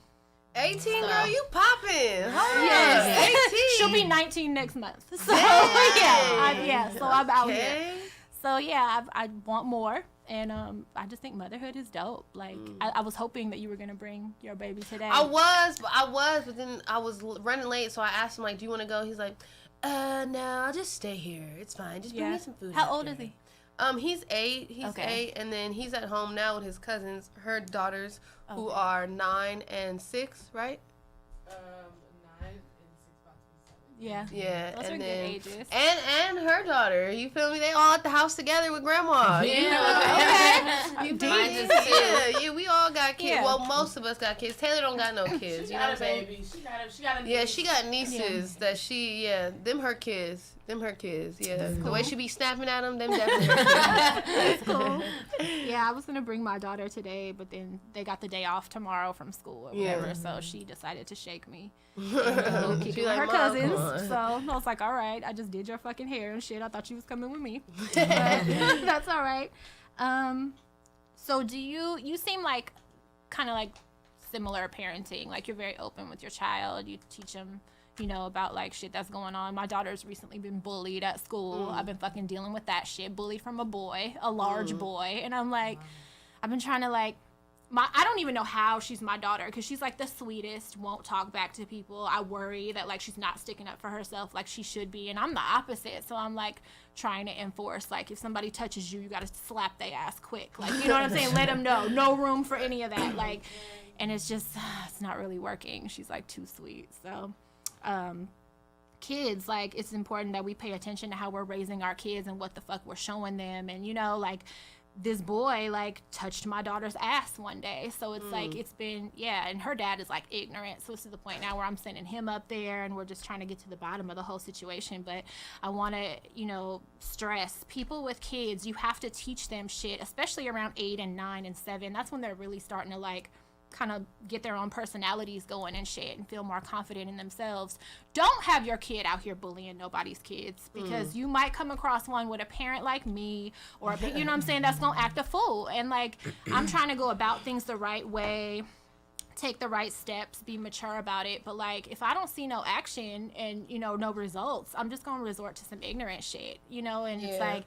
18, girl, you popping. Yes. 18. She'll be 19 next month. So Dang. so I'm out here. Okay. So yeah, I want more, and I just think motherhood is dope. Like I was hoping that you were gonna bring your baby today. I was, but then I was running late, so I asked him like, "Do you want to go?" He's like, "No, I'll just stay here. It's fine. Just bring me some food." How old is he? He's 8. He's Okay. 8, and then he's at home now with his cousins, her daughters, who are 9 and 6, right? 9 and 6 about to be 7. Yeah. Yeah, Those are and good then ages. and her daughter. You feel me? They all at the house together with grandma. You know? Okay. You Mine dig? is Yeah, we all got kids. Yeah. Well, most of us got kids. Taylor don't got no kids. She You know what got I'm a saying? baby. She got a Yeah, niece. she got nieces them her kids. Them her kids. Yeah, the way she be snapping at them, them definitely her kids. That's cool. Yeah, I was gonna bring my daughter today, but then they got the day off tomorrow from school or Yeah. whatever, so she decided to shake me. And go kick She it with like, her "Mom, cousins. come on." So I was like, all right, I just did your fucking hair and shit. I thought you was coming with me. But that's all right. So do you seem like kind of like similar parenting, like you're very open with your child. You teach them, about like shit that's going on. My daughter's recently been bullied at school. I've been fucking dealing with that shit. Bullied from a boy, a large boy. And I'm like, I've been trying to like, I don't even know how she's my daughter, because she's like the sweetest, won't talk back to people. I worry that like she's not sticking up for herself like she should be, and I'm the opposite. So I'm like trying to enforce, like, if somebody touches you, you gotta slap their ass quick, like, you know what I'm saying? Let them know, no room for any of that, like. And it's just, it's not really working. She's like too sweet. So kids, like, it's important that we pay attention to how we're raising our kids and what the fuck we're showing them. And like this boy like touched my daughter's ass one day, so it's like, it's been, and her dad is like ignorant, so it's to the point now where I'm sending him up there and we're just trying to get to the bottom of the whole situation. But I want to stress people with kids, you have to teach them shit, especially around 8 and 9 and 7. That's when they're really starting to like kind of get their own personalities going and shit and feel more confident in themselves. Don't have your kid out here bullying nobody's kids, because you might come across one with a parent like me, or you know what I'm saying, that's gonna act a fool. And like, I'm trying to go about things the right way, take the right steps, be mature about it. But like, if I don't see no action and no results, I'm just gonna resort to some ignorant shit, and it's like,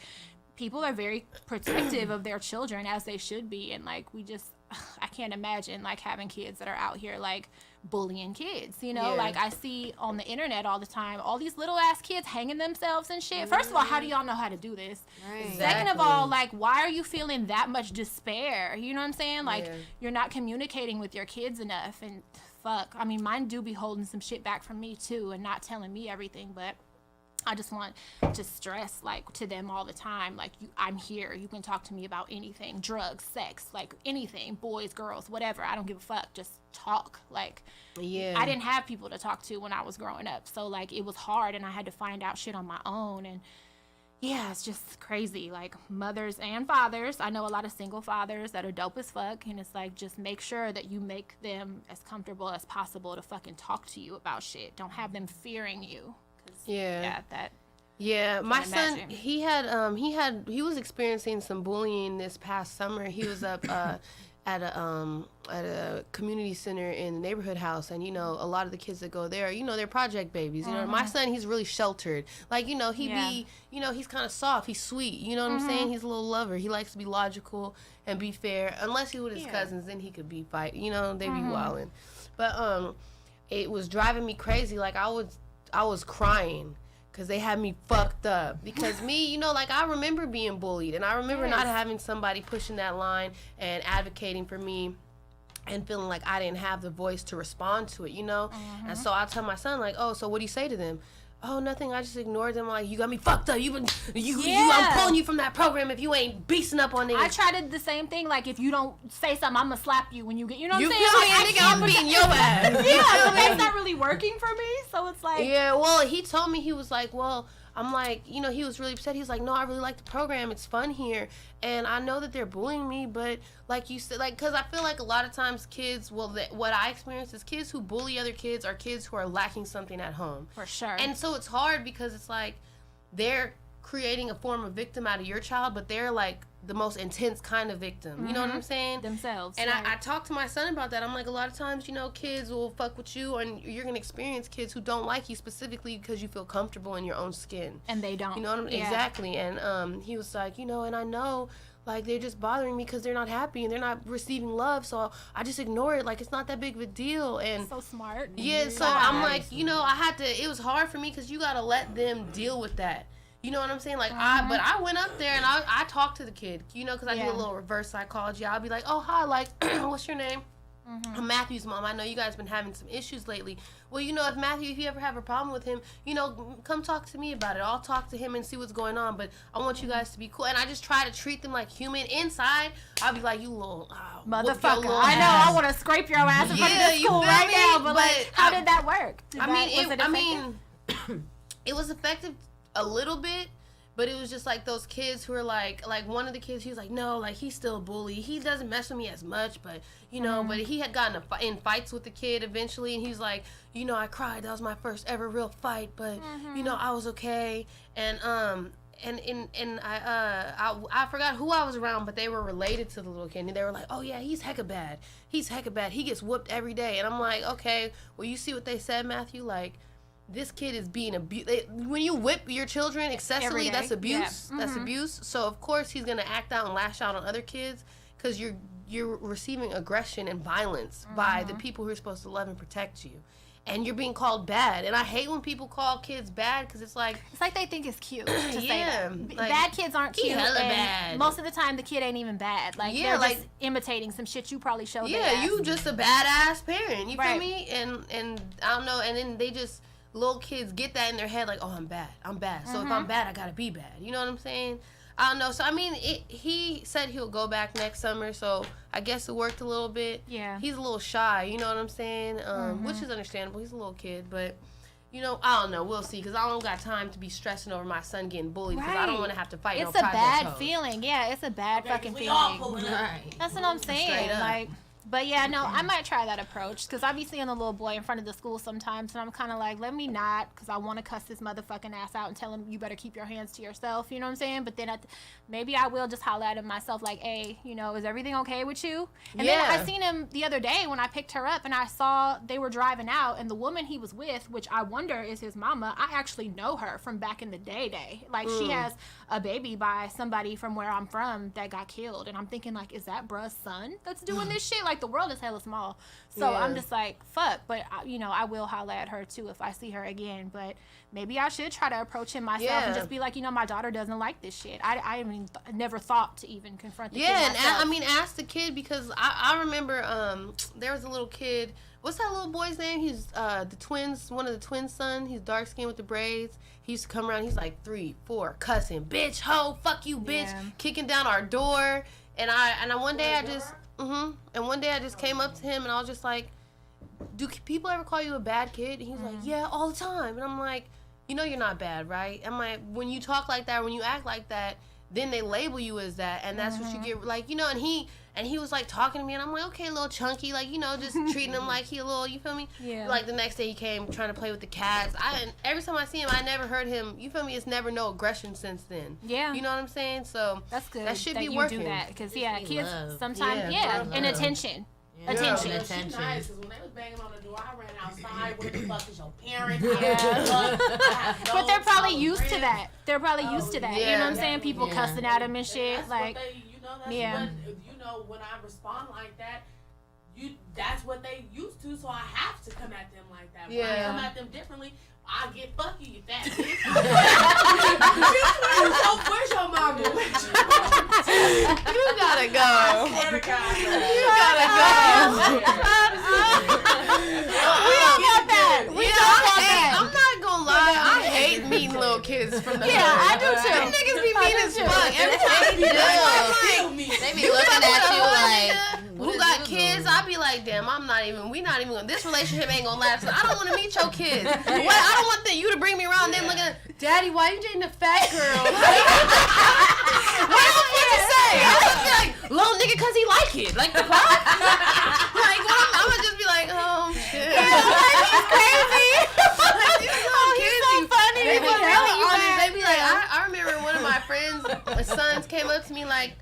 people are very protective of their children, as they should be. And like, I can't imagine like having kids that are out here like bullying kids, like I see on the internet all the time, all these little ass kids hanging themselves and shit. First of all, how do y'all know how to do this? Right. Second of all, like, why are you feeling that much despair? You know what I'm saying? Like, you're not communicating with your kids enough. And fuck, I mean, mine do be holding some shit back from me too and not telling me everything. But I just want to stress, like, to them all the time, like, I'm here. You can talk to me about anything, drugs, sex, like, anything, boys, girls, whatever. I don't give a fuck. Just talk. Like, I didn't have people to talk to when I was growing up. So, like, it was hard, and I had to find out shit on my own. And, yeah, it's just crazy. Like, mothers and fathers. I know a lot of single fathers that are dope as fuck. And it's like, just make sure that you make them as comfortable as possible to fucking talk to you about shit. Don't have them fearing you. My son, he was experiencing some bullying this past summer. He was up at a community center in the neighborhood house, and a lot of the kids that go there, they're project babies. My son, he's really sheltered. Like, he's kind of soft. He's sweet. You know what I'm saying? He's a little lover. He likes to be logical and be fair. Unless he with his cousins, then he could be fight. They be wilding. But it was driving me crazy. Like, I was crying because they had me fucked up. Because me, like, I remember being bullied, and I remember not having somebody pushing that line and advocating for me and feeling like I didn't have the voice to respond to it, And so I tell my son, like, oh, so what do you say to them? oh, nothing, I just ignored them. Like, you got me fucked up. I'm Yeah. pulling you from that program if you ain't beasting up on niggas. I tried to do the same thing. Like, if you don't say something, I'm gonna slap you when you get. You know what You I'm feel saying? me? Like, I Nigga, can't I'm beating your ass. Yeah, but that's not really working for me. So it's like, Yeah, well, he told me, he was like, well, I'm like, you know, he was really upset. He was like, no, I really like the program. It's fun here. And I know that they're bullying me, but like you said, like, because I feel like a lot of times kids, well, what I experience is kids who bully other kids are kids who are lacking something at home. for sure. And so it's hard because it's like they're creating a form of victim out of your child, but they're like the most intense kind of victim. You know what I'm saying? Themselves. And right. I talked to my son about that. I'm like, a lot of times, you know, kids will fuck with you, and you're going to experience kids who don't like you specifically because you feel comfortable in your own skin. and they don't. You know what I mean? Yeah. Exactly. And he was like, you know, and I know, like, they're just bothering me because they're not happy and they're not receiving love, so I just ignore it. Like, it's not that big of a deal. And So smart. yeah, so I'm like, you know, it was hard for me because you got to let them deal with that. You know what I'm saying? Like, but I went up there and I talked to the kid, you know, because I do Yeah. a little reverse psychology. I'll be like, oh, hi, like, what's your name? I'm Matthew's mom. I know you guys been having some issues lately. Well, you know, if you ever have a problem with him, you know, come talk to me about it. I'll talk to him and see what's going on, but I want you guys to be cool. And I just try to treat them like human. Inside, I'll be like, you little whoop your Motherfucker. little I know. ass. I want to scrape your ass in front of Yeah, this you school feel right me? now. But like, But how did that work? It was effective a little bit, but it was just like those kids who are like one of the kids, he was like, no, like, he's still a bully. He doesn't mess with me as much, but, you know, but he had gotten in fights with the kid eventually, and he's like, you know, I cried. That was my first ever real fight, but, you know, I was okay. And I forgot who I was around, but they were related to the little kid, and they were like, oh yeah, he's hecka bad. He gets whooped every day. And I'm like, okay, well, you see what they said, Matthew? Like, this kid is being abused. When you whip your children excessively, that's abuse. Yeah. That's abuse. So of course he's gonna act out and lash out on other kids because you're receiving aggression and violence by the people who are supposed to love and protect you. And you're being called bad. And I hate when people call kids bad because it's like they think it's cute to say yeah, that. like, Bad kids aren't he cute. hella And bad. most of the time, the kid ain't even bad. Like, Yeah, they're like- just imitating some shit you probably showed their yeah, ass. you just a badass parent. You feel Right. me? And I don't know. And then they just, little kids get that in their head like, oh, I'm bad. So if I'm bad, I gotta be bad. You know what I'm saying? I don't know. So I mean, he said he'll go back next summer. So I guess it worked a little bit. Yeah. He's a little shy. You know what I'm saying? Which is understandable. He's a little kid, but. You know, I don't know. We'll see. Because I don't got time to be stressing over my son getting bullied. Because I don't Right. want to have to fight It's no a project bad hoes. feeling. Yeah, it's a bad Okay, fucking we all feeling. pulling up. Right. That's what I'm saying. Straight up. Like, but yeah, no, I might try that approach because I be seeing a little boy in front of the school sometimes, and I'm kind of like, let me not, because I want to cuss this motherfucking ass out and tell him you better keep your hands to yourself. You know what I'm saying? But then maybe I will just holler at him myself, like, hey, you know, is everything okay with you? And then I seen him the other day when I picked her up, and I saw they were driving out, and the woman he was with, which I wonder is his mama, I actually know her from back in the day. Like, she has a baby by somebody from where I'm from that got killed, and I'm thinking, like, is that bruh's son that's doing this shit? Like, the world is hella small. So Yeah. I'm just like, fuck. But, you know, I will holler at her, too, if I see her again. But maybe I should try to approach him myself and Yeah. just be like, you know, my daughter doesn't like this shit. I mean, never thought to even confront the kid Yeah, and myself. I mean, ask the kid because I remember there was a little kid. What's that little boy's name? He's the twins, one of the twins' son. He's dark skinned with the braids. He used to come around. He's like 3, 4, cussing, bitch, hoe, fuck you, bitch, Yeah. kicking down our door. And I one day I just and one day I just came up to him and I was just like, do people ever call you a bad kid? And he's like, yeah, all the time. And I'm like, you know you're not bad, right? I'm like, when you talk like that, when you act like that, then they label you as that, and that's what you get, like, you know. And he was like talking to me, and I'm like, okay, a little chunky, like, you know, just treating him like he a little, you feel me? Yeah. Like the next day he came trying to play with the cats. Every time I see him, I never heard him, you feel me? It's never no aggression since then. Yeah. You know what I'm saying? So That's good. That should that be you working. do that because yeah, Just kids love. sometimes Yeah, and love. attention. Yeah. Attention. Yeah. She Attention. nice, 'cause when they was banging on the door, I ran outside. Where the fuck is your parents? But they're probably used to that. They're probably used to that. You know what I'm Yeah. saying? People Yeah. cussing at them and shit. That's Like, what they, you know, that's yeah. what, you know, when I respond like that, that's what they used to, so I have to come at them like that. When I Yeah. come at them differently, I get fuck you fat bitch. Where's your mama? you gotta go. Swear to God. You gotta go. we all got that. We all got that. I'm not gonna lie. I from the Yeah, hood. I do too. Them niggas be mean as fuck. Every time They you do. like, They be looking at you like, who got kids? I be like, damn, we not even, this relationship ain't gonna last. I don't want to meet your kids. What? I don't want you to bring me around and then looking at, Daddy, why you dating a fat girl? What else would you say? I would be like, little nigga, cause he like it. Like the fuck? Like, well, I'm gonna just be like, oh, shit. He's crazy. Like, these little kids so be- funny. They be But hella really, you honest. mad. They be like, I remember one of my friends' sons came up to me like,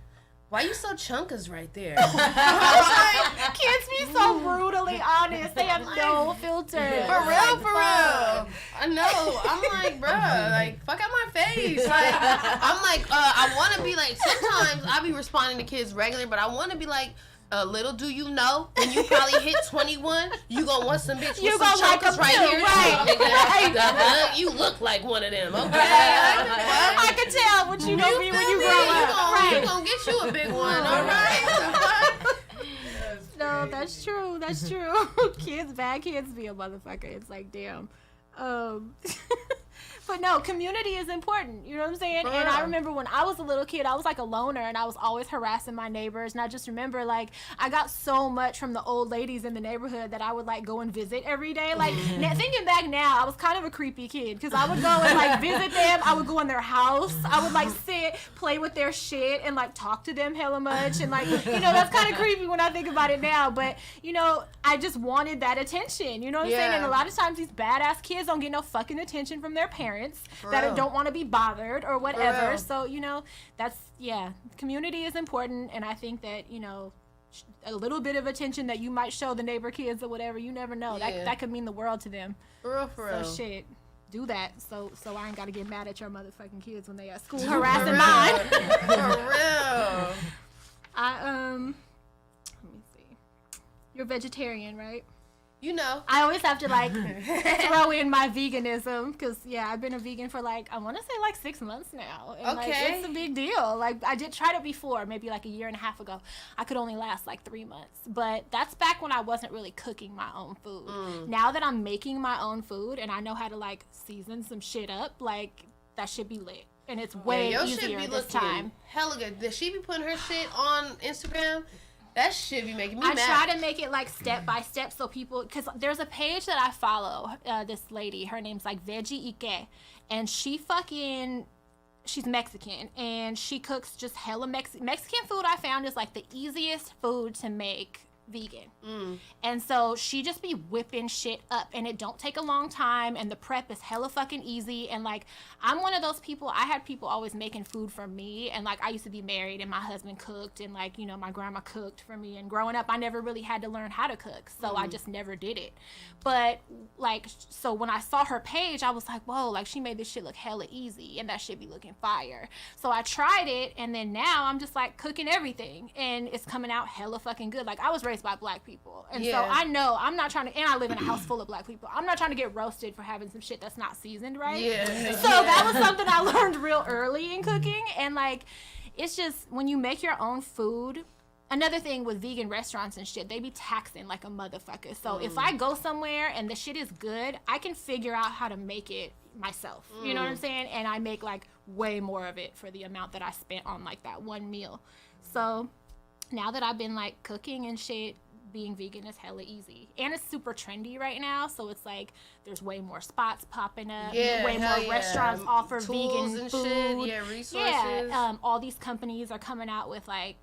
why you so chunkas right there? Kids be so brutally honest. They have no filter. For real. I know. I'm like, bruh, like, fuck out my face. Like, I'm like, I want to be like, sometimes I be responding to kids regular, but I want to be like, little do you know, when you probably hit 21, you gonna want some bitch with You some gonna like chunkas them right too, here. right. Too, nigga. You look like one of them, okay? I can tell what you gonna be when you grow up. You gonna get you a big one, all right? No, that's true. That's true. Bad kids be a motherfucker. It's like, damn. But no, community is important. You know what I'm saying? And I remember when I was a little kid, I was like a loner and I was always harassing my neighbors. And I just remember like I got so much from the old ladies in the neighborhood that I would like go and visit every day. Like thinking back now, I was kind of a creepy kid because I would go and like visit them. I would go in their house. I would like sit, play with their shit and like talk to them hella much. And like, you know, that's kind of creepy when I think about it now. But, you know, I just wanted that attention. You know what I'm saying? And a lot of times these badass kids don't get no fucking attention from their parents that don't want to be bothered or whatever. So, you know, community is important. And I think that, you know, a little bit of attention that you might show the neighbor kids or whatever, you never know. That could mean the world to them. For real. So shit, do that. So I ain't got to get mad at your motherfucking kids when they at school harassing mine. For real. Let me see. You're vegetarian, right? You know. I always have to like throw in my veganism because I've been a vegan for like I want to say like 6 months now. And, like, it's a big deal. Like I did try it before, maybe like a year and a half ago. I could only last like 3 months, but that's back when I wasn't really cooking my own food. Now that I'm making my own food and I know how to like season some shit up, like that should be lit. And it's way easier this time. Hella good. Does she be putting her shit on Instagram? That shit be making me mad. I try to make it like step by step so people, because there's a page that I follow, this lady, her name's like Veggie Ike, and she's Mexican, and she cooks just hella Mexican food. I found is like the easiest food to make vegan. And so she just be whipping shit up and it don't take a long time and the prep is hella fucking easy. And like I'm one of those people, I had people always making food for me, and like I used to be married and my husband cooked and like, you know, my grandma cooked for me, and growing up I never really had to learn how to cook, so I just never did it. But like, so when I saw her page I was like, whoa, like she made this shit look hella easy and that shit be looking fire. So I tried it, and then now I'm just like cooking everything and it's coming out hella fucking good. Like I was raised by black people, and so I know I'm not trying to, and I live in a house full of black people, I'm not trying to get roasted for having some shit that's not seasoned right. So that was something I learned real early in cooking. And like it's just when you make your own food, another thing with vegan restaurants and shit, they be taxing like a motherfucker. So if I go somewhere and the shit is good, I can figure out how to make it myself. You know what I'm saying? And I make like way more of it for the amount that I spent on like that one meal. So now that I've been like cooking and shit, being vegan is hella easy, and it's super trendy right now. So it's like there's way more spots popping up, way more restaurants offer vegan and food. Shit. Resources. All these companies are coming out with like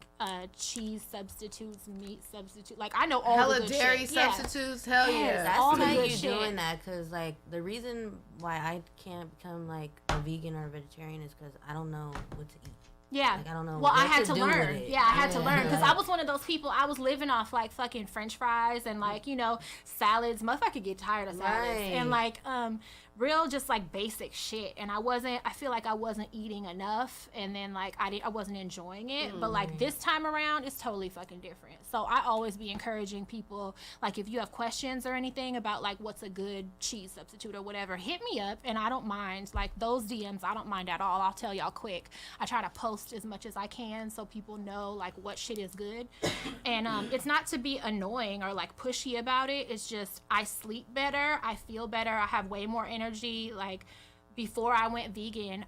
cheese substitutes, meat substitutes. Like I know all hella the good dairy shit. substitutes. Hell yeah. That's all the how good you shit. doing that, because like the reason why I can't become like a vegan or a vegetarian is because I don't know what to eat. Yeah. Like, I don't know. Well, I what had to to do learn. with it. Yeah, I had to learn because I was one of those people. I was living off like fucking French fries and like, you know, salads. Motherfucker get tired of salads and like real just like basic shit. And I feel like I wasn't eating enough, and then like I wasn't enjoying it. But like this time around, it's totally fucking different. So I always be encouraging people, like if you have questions or anything about like what's a good cheese substitute or whatever, hit me up and I don't mind. Like those DMs, I don't mind at all. I'll tell y'all quick. I try to post as much as I can so people know like what shit is good. And it's not to be annoying or like pushy about it. It's just I sleep better, I feel better, I have way more energy. Like before I went vegan,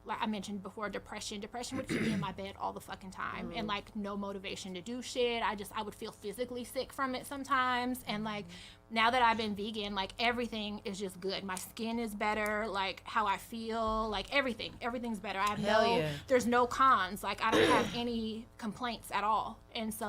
like I mentioned before, depression would keep me in my bed all the fucking time, and like no motivation to do shit. I would feel physically sick from it sometimes, and like now that I've been vegan, like everything is just good. My skin is better, like how I feel, like everything's better. I have there's no cons. Like I don't have any complaints at all, and so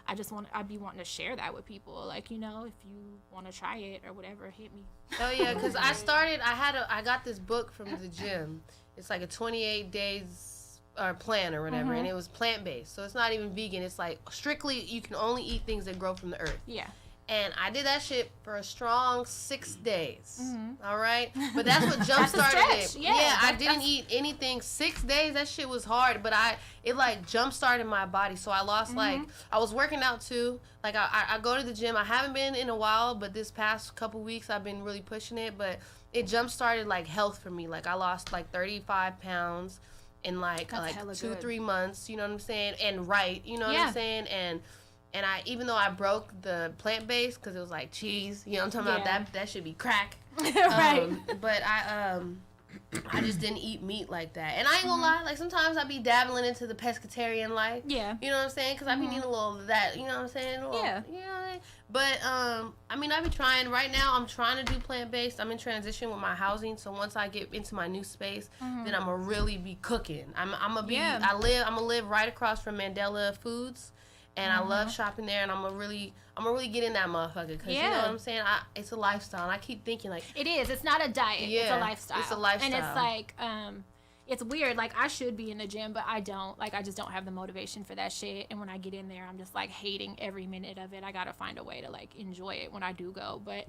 I'd be wanting to share that with people. Like, you know, if you want to try it or whatever, hit me. Oh yeah, because I got this book from the gym. It's like a 28 days plan or whatever, and it was plant-based. So it's not even vegan. It's like strictly you can only eat things that grow from the earth. Yeah. And I did that shit for a strong 6 days. All right? But that's what jump started it. Yeah, I didn't eat anything 6 days. That shit was hard, but it like jump started my body. So I lost like, I was working out too. Like I go to the gym. I haven't been in a while, but this past couple weeks I've been really pushing it. But it jump started like health for me. Like I lost like 35 pounds in like 2-3 months. You know what I'm saying? And you know what I'm saying? And even though I broke the plant-based, because it was like cheese, you know what I'm talking about, that should be crack. Right. But I just didn't eat meat like that. And I ain't gonna lie, like sometimes I be dabbling into the pescatarian life. Yeah. You know what I'm saying? Because I be needing a little of that, you know what I'm saying? You know what I mean? But, I mean, I be trying. Right now, I'm trying to do plant-based. I'm in transition with my housing, so once I get into my new space, then I'm gonna really be cooking. I'm gonna live right across from Mandela Foods. And I love shopping there, and I'm gonna really get in that motherfucker, because you know what I'm saying. It's a lifestyle, and I keep thinking like it is. It's not a diet. It's a lifestyle. It's a lifestyle, and it's like it's weird. Like I should be in the gym, but I don't. Like I just don't have the motivation for that shit. And when I get in there, I'm just like hating every minute of it. I gotta find a way to like enjoy it when I do go. But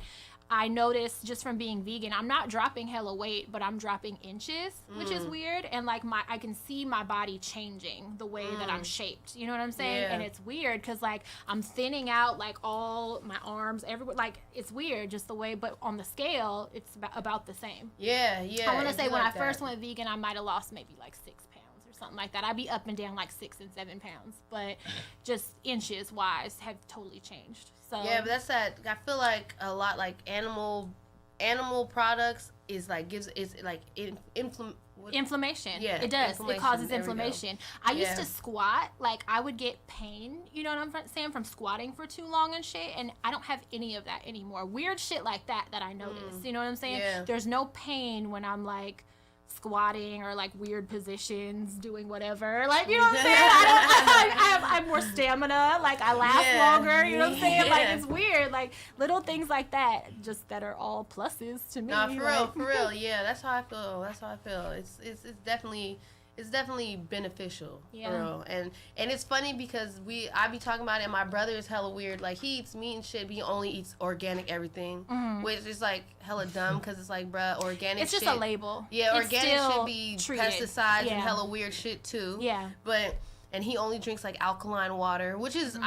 I noticed just from being vegan, I'm not dropping hella weight, but I'm dropping inches, which is weird. And like I can see my body changing the way that I'm shaped. You know what I'm saying? And it's weird because like I'm thinning out like all my arms, everywhere. Like it's weird just the way, but on the scale, it's about the same. Yeah. I want to say when I first went vegan, I might have lost maybe like 6 pounds or something like that. I'd be up and down like 6 and 7 pounds, but just inches wise have totally changed. So yeah, but that's that. I feel like a lot like animal products is like inflammation. Yeah, it does. It causes inflammation. I used to squat. Like I would get pain. You know what I'm saying? From squatting for too long and shit. And I don't have any of that anymore. Weird shit like that I notice. You know what I'm saying? Yeah. There's no pain when I'm like squatting or like weird positions, doing whatever. Like, you know what I'm saying? I have more stamina. Like I last longer. You know what I'm saying? Like it's weird. Like little things like that, just that are all pluses to me. Nah, for real. Yeah, that's how I feel. It's definitely beneficial. Yeah. For real. And it's funny because I be talking about it, and my brother is hella weird. Like he eats meat and shit, but he only eats organic everything, which is like hella dumb because it's like, bruh, organic. It's just shit, a label. Yeah, it's organic should be treated. pesticides and hella weird shit too. Yeah. And he only drinks like alkaline water, which is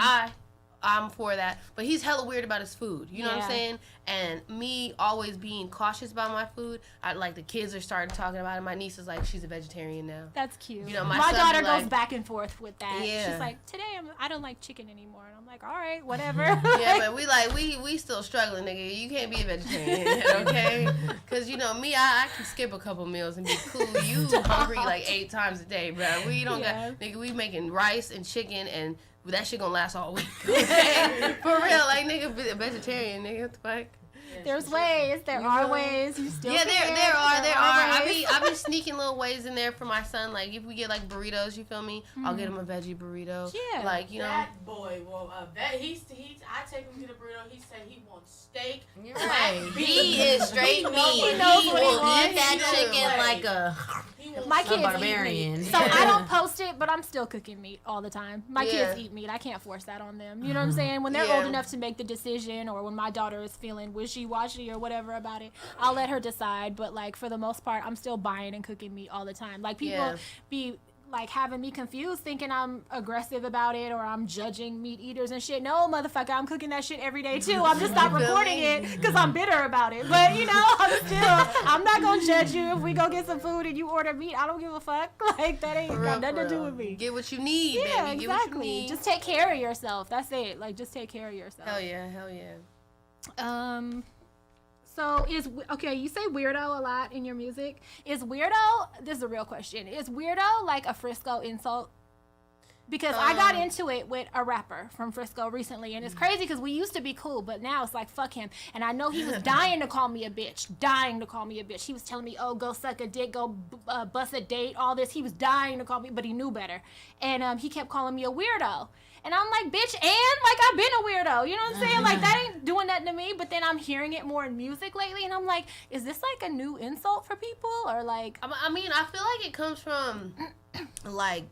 I'm for that, but he's hella weird about his food. You know what I'm saying? And me always being cautious about my food. Like the kids are starting talking about it. My niece is like, she's a vegetarian now. That's cute. You know, my daughter goes back and forth with that. Yeah. She's like, today I don't like chicken anymore, and I'm like, all right, whatever. Yeah, but we still struggling, nigga. You can't be a vegetarian, okay? Because you know me, I can skip a couple meals and be cool. You hungry like 8 times a day, bro. We don't got nigga. We making rice and chicken and. That shit gonna last all week. Okay? For real, like nigga, vegetarian, nigga. What the fuck? There's ways. There are ways. You still there are. Ways. I be sneaking little ways in there for my son. Like if we get like burritos, you feel me? I'll get him a veggie burrito. Yeah. Like you know. That boy, well, I take him to the burrito. He said he wants steak. Right. He is straight meat. He knows what he will wants. eat that chicken like a My kids barbarian. eat meat. So I don't post it, but I'm still cooking meat all the time. My kids eat meat. I can't force that on them. You know what I'm saying? When they're old enough to make the decision, or when my daughter is feeling wishy-washy or whatever about it, I'll let her decide. But like for the most part, I'm still buying and cooking meat all the time. Like people be like having me confused, thinking I'm aggressive about it or I'm judging meat eaters and shit. No, motherfucker, I'm cooking that shit every day too. I'm just not recording it because I'm bitter about it. But you know, I'm not gonna judge you if we go get some food and you order meat. I don't give a fuck. Like that ain't got nothing to do with me. Get what you need, yeah, baby. exactly. Get what you need. Just take care of yourself. That's it. Like just take care of yourself. Hell yeah. So okay, you say weirdo a lot in your music. Is weirdo, this is a real question, is weirdo like a Frisco insult? Because I got into it with a rapper from Frisco recently, and it's crazy because we used to be cool, but now it's like, fuck him. And I know he was dying to call me a bitch, He was telling me, oh, go suck a dick, go bust a date, all this. He was dying to call me, but he knew better. And he kept calling me a weirdo. And I'm like, bitch, and like, I've been a weirdo. You know what I'm saying? Like, that ain't doing nothing to me. But then I'm hearing it more in music lately, and I'm like, is this like a new insult for people? Or like... I mean, I feel like it comes from... like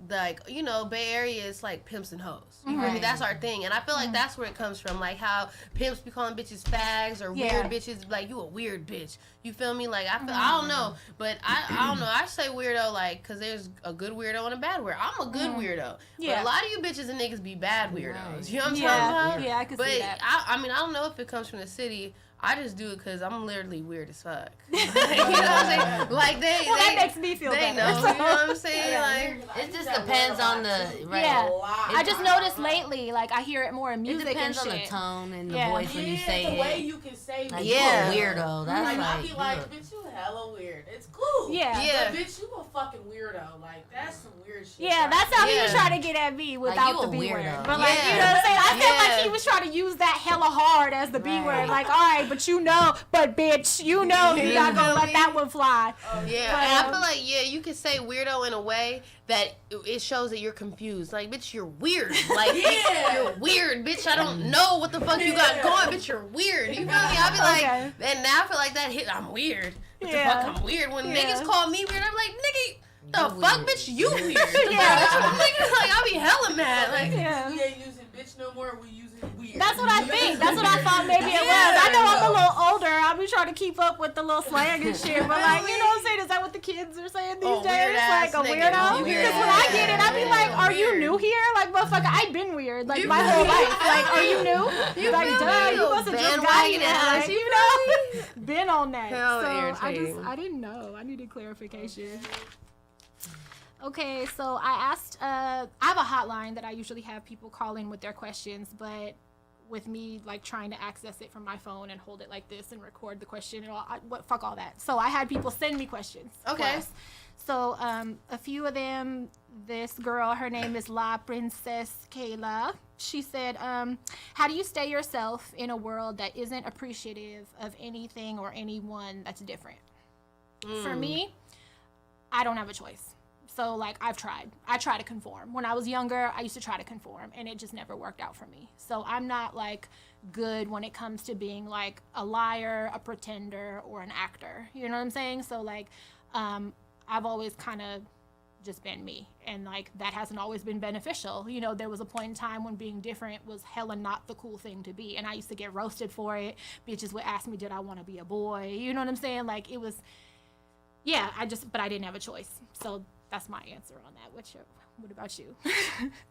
you know, Bay Area is like pimps and hoes. You feel me? That's our thing, and I feel like that's where it comes from. Like how pimps be calling bitches fags or weird bitches. Like, you a weird bitch. You feel me? Like I don't know, but I don't know. I say weirdo like because there's a good weirdo and a bad weirdo. I'm a good weirdo. Yeah. But a lot of you bitches and niggas be bad weirdos. You know what I'm talking about? Yeah, I can see that. I mean, I don't know if it comes from the city. I just do it because I'm literally weird as fuck. You know what I'm saying? Like that makes me feel better. Know, you know what I'm saying? Like it just depends on the I just noticed lately, like I hear it more in music. It depends and on shit. the tone and the voice when you say the way you can say like, it. you a weirdo. That's like, like I be like, bitch, you hella weird. It's cool. Yeah. But bitch, you a fucking weirdo. Like that's some weird shit. Yeah, that's how he was trying to get at me without the B word. But like, you know what I'm saying? I felt like he was trying to use that hella hard as the B word. Like, all right, but you know. But bitch, you know you're not gonna let that one fly. Yeah, but, and I feel like you can say weirdo in a way that it shows that you're confused. Like, bitch, you're weird. Like, you're weird, bitch. I don't know what the fuck you got going, bitch. You're weird. You feel me? I be like, and now I feel like that hit. I'm weird. What the fuck? I'm weird. When niggas call me weird, I'm like, nigga. The fuck, bitch, you weird. Niggas like, I be hella mad. Like, we ain't using bitch no more. We using weird. That's what I think. That's what I thought maybe it was. I know I'm a little older. I'll be trying to keep up with the little slang and shit. But like, you know what I'm saying? Is that what the kids are saying these days? Like a weirdo? Because when I get it, I be like, are you new here? Like, motherfucker, I've been weird. Like, my whole life. Like, are you new? You like, duh, you must have just got here. Like, you know? Been on that. So I didn't know. I needed clarification. Okay, so I asked, I have a hotline that I usually have people call in with their questions, but with me, like, trying to access it from my phone and hold it like this and record the question and all, fuck all that. So I had people send me questions. Okay. So a few of them, this girl, her name is La Princess Kayla. She said, how do you stay yourself in a world that isn't appreciative of anything or anyone that's different? For me, I don't have a choice. So, like, I try to conform. When I was younger, I used to try to conform, and it just never worked out for me. So I'm not, like, good when it comes to being, like, a liar, a pretender, or an actor. You know what I'm saying? So, like, I've always kind of just been me, and, like, that hasn't always been beneficial. You know, there was a point in time when being different was hella not the cool thing to be, and I used to get roasted for it. Bitches would ask me, did I want to be a boy? You know what I'm saying? Like, it was, yeah, but I didn't have a choice. So that's my answer on that. What about you?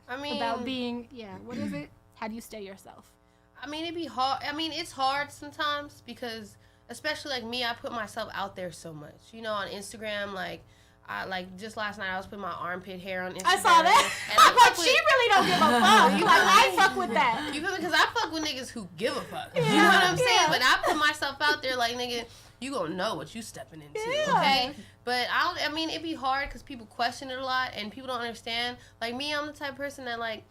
I mean, about being, what is it? How do you stay yourself? I mean, it'd be hard. I mean, it's hard sometimes because, especially like me, I put myself out there so much. You know, on Instagram, just last night I was putting my armpit hair on Instagram. I saw that. And I'm like, she really don't give a fuck. I fuck with that. You feel me? Because I fuck with niggas who give a fuck. You know what I'm saying? But I put myself out there like, nigga, you gonna know what you stepping into, okay? But I mean, it'd be hard because people question it a lot and people don't understand. Like me, I'm the type of person that like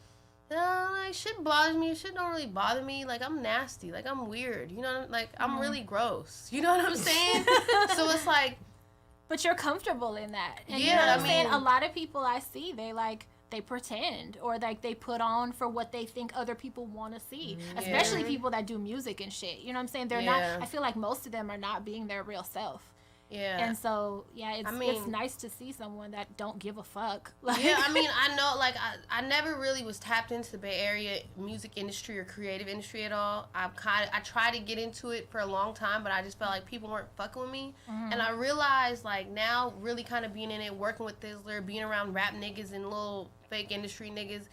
shit bothers me. Shit don't really bother me. Like, I'm nasty. Like, I'm weird. You know, like, I'm really gross. You know what I'm saying? So it's like. But you're comfortable in that. And you know what I'm saying? A lot of people I see, they pretend or like they put on for what they think other people want to see, especially people that do music and shit. You know what I'm saying? They're not. I feel like most of them are not being their real self. Yeah. And so it's nice to see someone that don't give a fuck. Like, yeah, I mean, I know, like, I never really was tapped into the Bay Area music industry or creative industry at all. I tried to get into it for a long time, but I just felt like people weren't fucking with me. And I realized, like, now really kind of being in it, working with Thizzler, being around rap niggas and little fake industry niggas,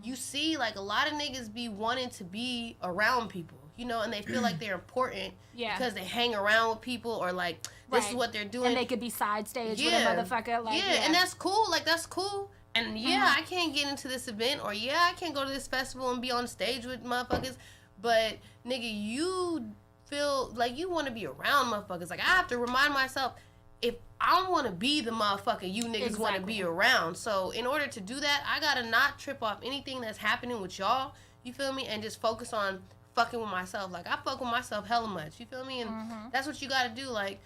you see, like, a lot of niggas be wanting to be around people, you know, and they feel like they're important because they hang around with people or, like, this is what they're doing. And they could be side stage with a motherfucker. Like, and that's cool. Like, that's cool. And, I can't get into this event or, I can't go to this festival and be on stage with motherfuckers. But, nigga, you feel like you want to be around motherfuckers. Like, I have to remind myself, if I want to be the motherfucker you niggas want to be around. So in order to do that, I gotta not trip off anything that's happening with y'all, you feel me, and just focus on fucking with myself. Like, I fuck with myself hella much, you feel me, and that's what you gotta do. Like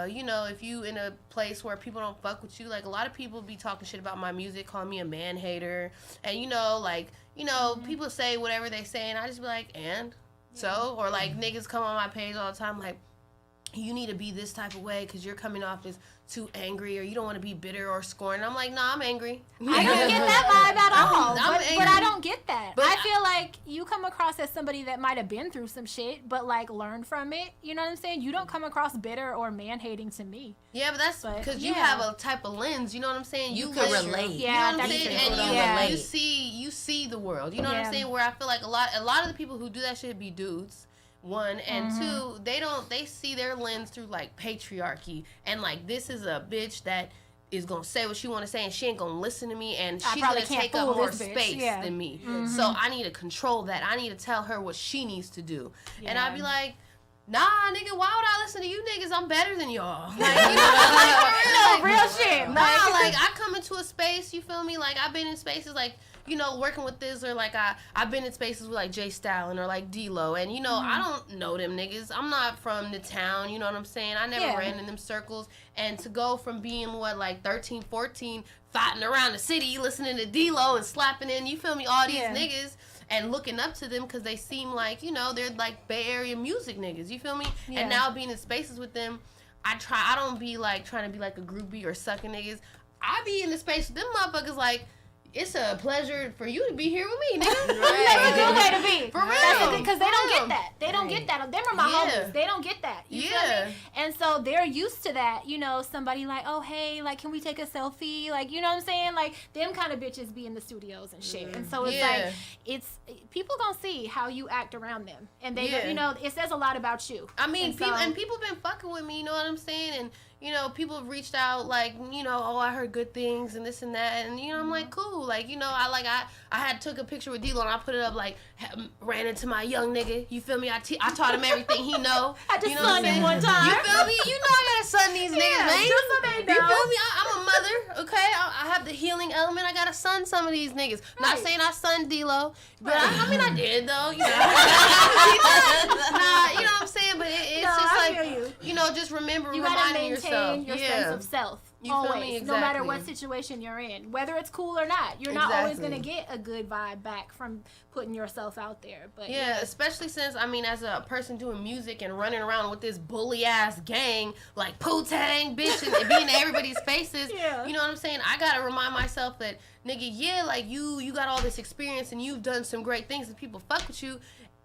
you know, if you in a place where people don't fuck with you, like, a lot of people be talking shit about my music, calling me a man hater, and you know, like, you know, people say whatever they say, and I just be like, and so, or like niggas come on my page all the time like, you need to be this type of way because you're coming off as too angry, or you don't want to be bitter or scorned. I'm like, nah, I'm angry. I don't get that vibe at all. But I don't get that. But I feel like you come across as somebody that might have been through some shit, but like learned from it. You know what I'm saying? You don't come across bitter or man-hating to me. Yeah, but that's because you have a type of lens. You know what I'm saying? You can relate. Yeah, you know what I'm saying? And you you see the world. You know what I'm saying? Where I feel like a lot of the people who do that shit be dudes. One, and two, they see their lens through like patriarchy, and like, this is a bitch that is gonna say what she want to say, and she ain't gonna listen to me, and she's gonna take up more space than me. So I need to control that. I need to tell her what she needs to do. And I'd be like, nah, nigga, why would I listen to you niggas? I'm better than y'all. Like, you know, like, real shit. Nah, like, I come into a space, you feel me? Like, I've been in spaces like, you know, working with this, or like I've been in spaces with like Jay Stalin or like D-Lo, and you know, I don't know them niggas. I'm not from the town, you know what I'm saying? I never ran in them circles, and to go from being like 13, 14, fighting around the city, listening to D-Lo and slapping in, you feel me, all these niggas, and looking up to them because they seem like, you know, they're like Bay Area music niggas, you feel me? And now being in spaces with them, I don't be like trying to be like a groupie or sucking niggas. I be in the space with them motherfuckers like, it's a pleasure for you to be here with me, nigga. That's a good way to be. For real. Because they don't get that. They don't get that. Them are my homies. They don't get that. You feel me? And so they're used to that. You know, somebody like, oh, hey, like, can we take a selfie? Like, you know what I'm saying? Like, them kind of bitches be in the studios and shit. And so it's like, people gonna see how you act around them. And they, you know, it says a lot about you. I mean, people been fucking with me, you know what I'm saying? And, you know, people have reached out, like, you know, oh, I heard good things and this and that. And, you know, I'm like, cool. Like, you know, I had took a picture with D-Lo and I put it up, like, ran into my young nigga. You feel me? I taught him everything he know. I just you know son him one time. You feel me? You know I gotta son these niggas, man. Just so they know. You feel me? I'm a mother, okay? I have the healing element. I gotta son some of these niggas. Not saying I son D-Lo, but I mean, I did, though. You know? Nah, you know what I'm saying? But it's just like, you know, just reminding yourself. Your sense of self. You always, feel me? Exactly. No matter what situation you're in, whether it's cool or not, you're not always gonna get a good vibe back from putting yourself out there. But especially since, I mean, as a person doing music and running around with this bully ass gang like Poo-Tang, bitch, and being in everybody's faces, you know what I'm saying? I gotta remind myself that, nigga, like, you got all this experience and you've done some great things and people fuck with you.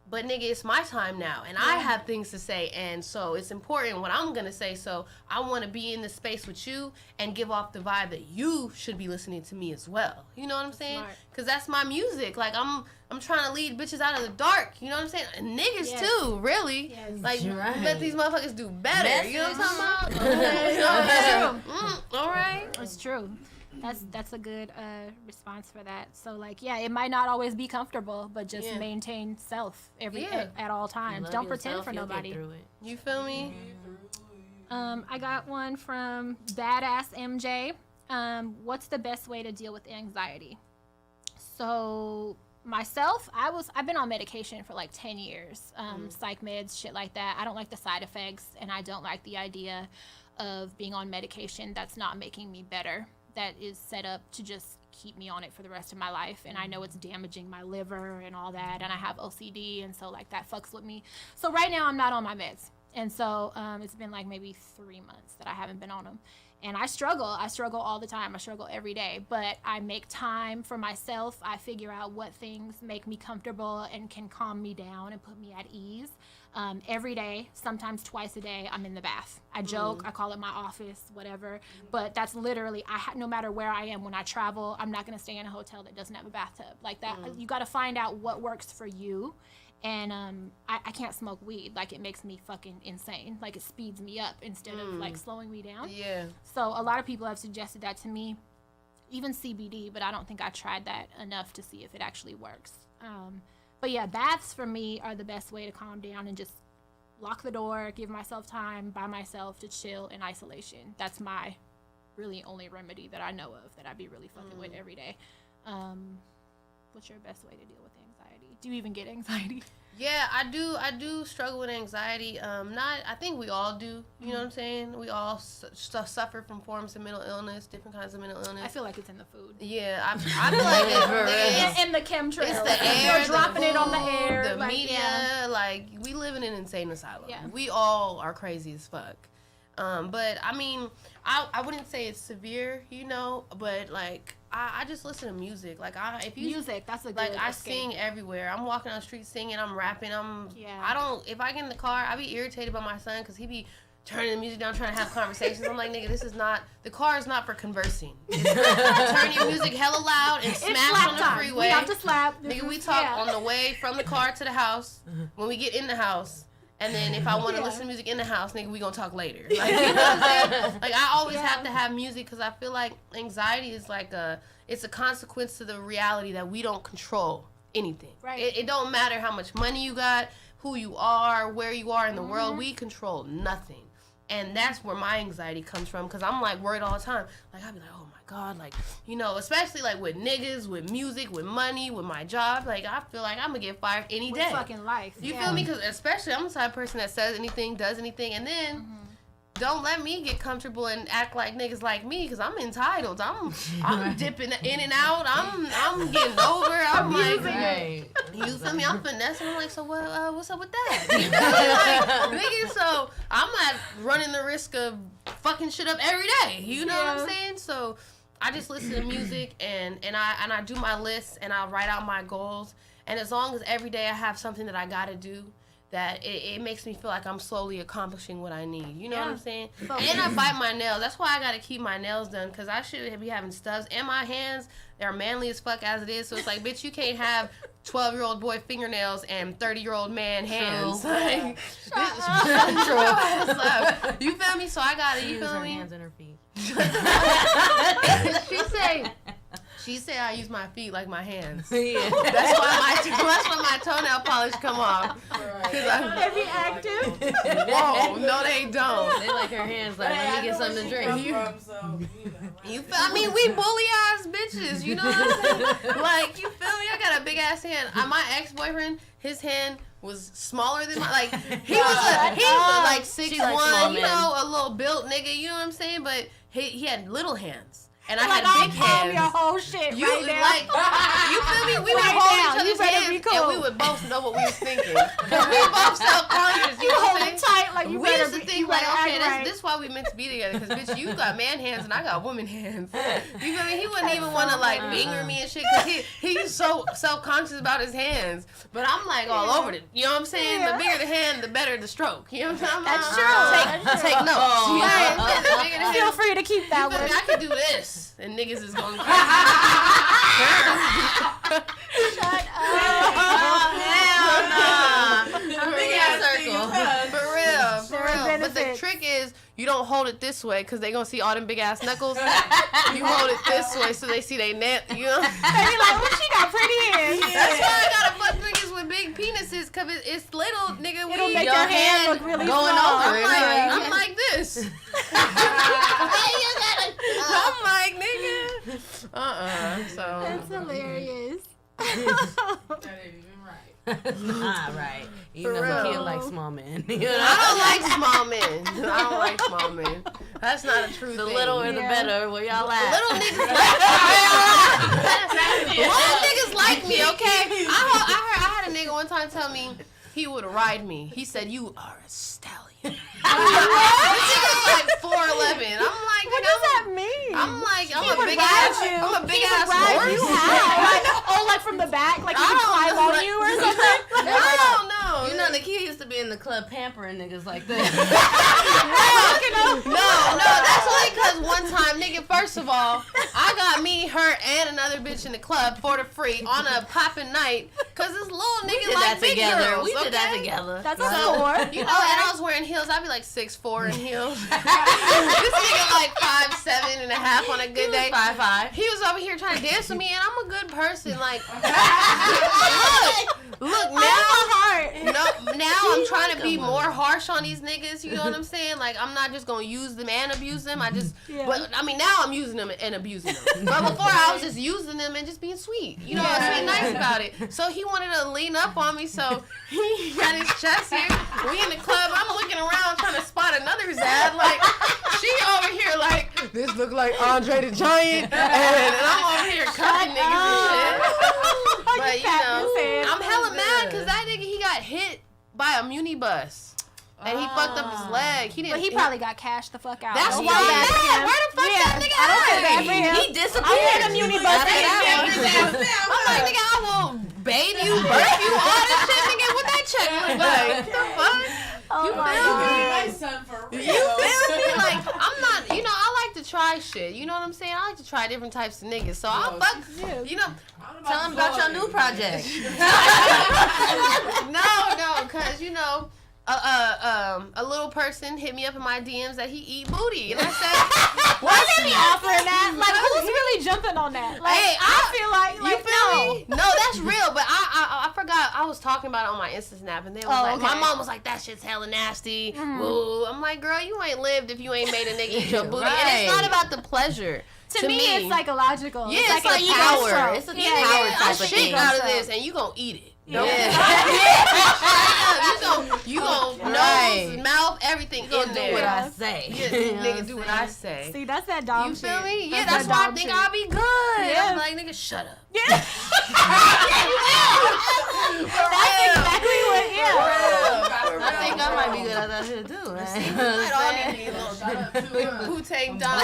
But, nigga, it's my time now, and I have things to say, and so it's important what I'm going to say, so I want to be in the space with you and give off the vibe that you should be listening to me as well. You know what I'm saying? Because that's my music. Like, I'm trying to lead bitches out of the dark. You know what I'm saying? And niggas, too, really. Yes. Like, let these motherfuckers do better. You know what I'm talking about? All right. It's true. That's a good response for that. So, like, it might not always be comfortable, but just maintain self at all times. Don't pretend for nobody. You feel me? I got one from Badass MJ. What's the best way to deal with anxiety? So myself, I've been on medication for like 10 years, psych meds, shit like that. I don't like the side effects, and I don't like the idea of being on medication that's not making me better, that is set up to just keep me on it for the rest of my life. And I know it's damaging my liver and all that, and I have OCD, and so like that fucks with me. So right now I'm not on my meds, and so it's been like maybe 3 months that I haven't been on them. And I struggle all the time. I struggle every day, but I make time for myself. I figure out what things make me comfortable and can calm me down and put me at ease. Every day, sometimes twice a day, I'm in the bath. I joke, I call it my office, whatever. But that's literally, no matter where I am, when I travel, I'm not going to stay in a hotel that doesn't have a bathtub. Like that, you got to find out what works for you. And I can't smoke weed. Like, it makes me fucking insane. Like, it speeds me up instead of, like, slowing me down. Yeah. So a lot of people have suggested that to me, even CBD, but I don't think I tried that enough to see if it actually works. But yeah, baths for me are the best way to calm down and just lock the door, give myself time by myself to chill in isolation. That's my really only remedy that I know of that I'd be really fucking with every day. What's your best way to deal with anxiety? Do you even get anxiety? Yeah, I do struggle with anxiety. I think we all do. You know what I'm saying? We all suffer from forms of mental illness, different kinds of mental illness. I feel like it's in the food. Yeah, I feel like it's in the chemtrails. It's the air, They're dropping it on the air. the like, media. yeah. Like, we live in an insane asylum. Yeah. We all are crazy as fuck. But I mean, I wouldn't say it's severe, you know, but like I just listen to music. Like music, that's a good like I escape. sing everywhere. I'm walking on the street singing, I'm rapping, Yeah. if I get in the car, I be irritated by my son because he be turning the music down trying to have conversations. I'm like, nigga, the car is not for conversing. Turn your music hella loud and smash on the freeway. We have to slap. Nigga, we talk on the way from the car to the house, when we get in the house, and then if I want to listen to music in the house, nigga, we gonna talk later. Like, you know what I'm saying? Like, I always have to have music because I feel like anxiety is like it's a consequence to the reality that we don't control anything. Right. It don't matter how much money you got, who you are, where you are in the world, we control nothing. And that's where my anxiety comes from because I'm like worried all the time. Like, I'd be like, oh my God, like, you know, especially like with niggas, with music, with money, with my job. Like, I feel like I'm gonna get fired any day. Fucking life. You feel me? Because especially I'm the type of person that says anything, does anything, and then don't let me get comfortable and act like niggas like me because I'm entitled. I'm dipping in and out. I'm getting over. I'm like, Right. you feel me? I'm finessing. I'm like, so what's up with that? You know, like, nigga, so I'm not running the risk of fucking shit up every day. You know what I'm saying? So I just listen to music and I do my lists and I write out my goals. And as long as every day I have something that I gotta do, that it makes me feel like I'm slowly accomplishing what I need. You know what I'm saying? And I bite my nails. That's why I gotta keep my nails done because I should be having stubs. And my hands, they're manly as fuck as it is. So it's like, bitch, you can't have 12-year-old boy fingernails and 30-year-old man hands. True. Like, you feel me? So I gotta, you feel her me? hands and her feet. She say I use my feet like my hands. Yeah. That's why my toenail polish come off. They be active. Whoa, no they don't. They like her hands like, let me get something to drink. You feel? I mean, we bully ass bitches. You know what I'm saying? Like, you feel me? I got a big ass hand. My ex-boyfriend, his hand was smaller than my, like, he was like 6'1", you know, a little built nigga. You know what I'm saying? But he had little hands. And I had big hands. Your whole shit You right now. like, you feel me? We would Right hold now. each You other's better hands, be cool. and we would both know what we was thinking. Cause we were both self-conscious. You know what hold I'm it saying? tight like you We better used to be, think you like, better okay, act right. this why we meant to be together. Cause bitch, you got man hands and I got woman hands. You feel me? He wouldn't even want to like finger me and shit. Cause he's so self-conscious about his hands. But I'm like all over it. You know what I'm saying? Yeah. The bigger the hand, the better the stroke. You know what I'm saying? That's true. Take notes. You know? The bigger the Feel hand, free to keep that you feel one. me? I could do this, and niggas is going. Shut up. Hell no. Big ass circle. For real. There are But the benefits. trick is you don't hold it this way because they gonna see all them big ass knuckles. You hold it this way so they see they net. You know. They be like, well, she got pretty hands. That's why I gotta fuck niggas with big penises because it's little nigga. It'll make your your hand hand look really going small. over it. I'm like this. I'm like nigga. So. That's hilarious. That ain't even right. Nah, right. You For know the kid real. like small men. You know? I don't like small men. I don't like small men. That's not a true The thing. littler the Yeah. better. Where y'all at? Little niggas like little niggas like me, okay? I had a nigga one time tell me he would ride me. He said, "You are a stallion." This nigga's like 4'11". I'm like, What does that mean? I'm like, I'm He a would big ride ass. you. I'm a big He would ass ride horse. you how? Like from the back? Like he I could don't climb know, on like- you or something? I don't know. You know, the kid used to be in the club pampering niggas like that. No, that's only because one time, nigga, first of all, I got me, her, and another bitch in the club for the free on a poppin' night because this little nigga Did like that big together. girls, We did that okay? together. That's a So, score. you know, and I was wearing heels. I'd be like 6'4" in heels. This nigga like 5'7" and a half on a good day. 5'5". He was over here trying to dance with me, and I'm a good person. Like, look, Look now I'm trying to be more harsh on these niggas. You know what I'm saying? Like I'm not just gonna use them and abuse them. But I mean now I'm using them and abusing them. But before I was just using them and just being sweet. You know, being nice about it. So he wanted to lean up on me. So he got his chest here. We in the club. I'm looking around trying to spot another Zad. Like she over here like this look like Andre the Giant, and I'm over here cutting niggas and shit. But you know, I'm hella mad because that nigga he got hit by a muni bus. And he fucked up his leg. But he probably got cashed the fuck out. That's why I'm mad. Where the fuck that nigga at? He disappeared. I'm in a muni bus. I'm like, nigga, I will bathe you, birth you, all this shit, nigga. What that check look like? The fuck? You feel me? My son for real. You feel me? Like, I'm not, you know, I like to try shit. You know what I'm saying? I like to try different types of niggas. So I'll fuck, you know. Tell him about your new project. No, cause you know, a little person hit me up in my DMs that he eat booty, and I said, why did he offer that? Like, who's really jumping on that? Like, hey, I feel like you feel no. me? No, that's real. But I forgot I was talking about it on my Insta Snap, and they was like, my mom was like, that shit's hella nasty. Woo. I'm like, girl, you ain't lived if you ain't made a nigga eat your booty, and it's not about the pleasure. To me, it's psychological. Yeah, it's like a power. It's a power I type of shit thing. out of this, and you gonna eat it. Yeah. You gonna nose, mouth, everything in there. Do what I say. Yeah, nigga, do what I say. See, that's that dog You shit. feel me? Yeah, that's why I think I'll be good. Yeah. I'm like, nigga, shut up. Yeah. That's exactly what, I think I might be good at that shit too. Let all these little Wu-Tang Don.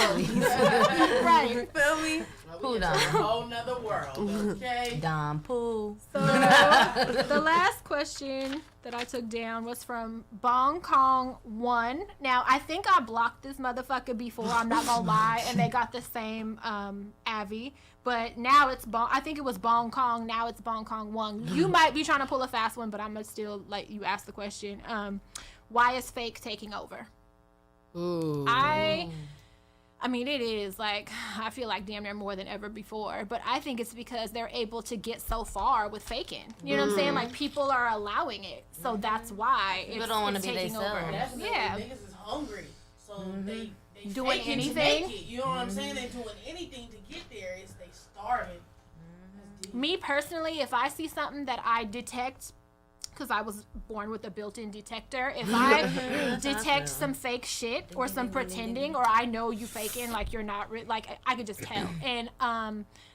Right. You feel me? Pooh It's a whole nother world, okay? Dom Pooh. So the last question that I took down was from Bong Kong 1. Now, I think I blocked this motherfucker before, I'm not gonna lie, and they got the same Avi. But now it's I think it was Bong Kong, now it's Bong Kong 1. You might be trying to pull a fast one, but I'm gonna still let you ask the question. Why is fake taking over? Ooh. I mean, it is, like, I feel like damn near more than ever before. But I think it's because they're able to get so far with faking. You know what I'm saying? Like, people are allowing it. So that's why People don't want to be taking over. themselves. Definitely, Yeah. niggas is hungry. So they Doing faking anything. to make it. You know what I'm saying? They're doing anything to get there. It's they starving. Me personally, if I see something that I detect, because I was born with a built-in detector, if I detect some fake shit or some pretending, or I know you faking, like you're not like I could just tell, and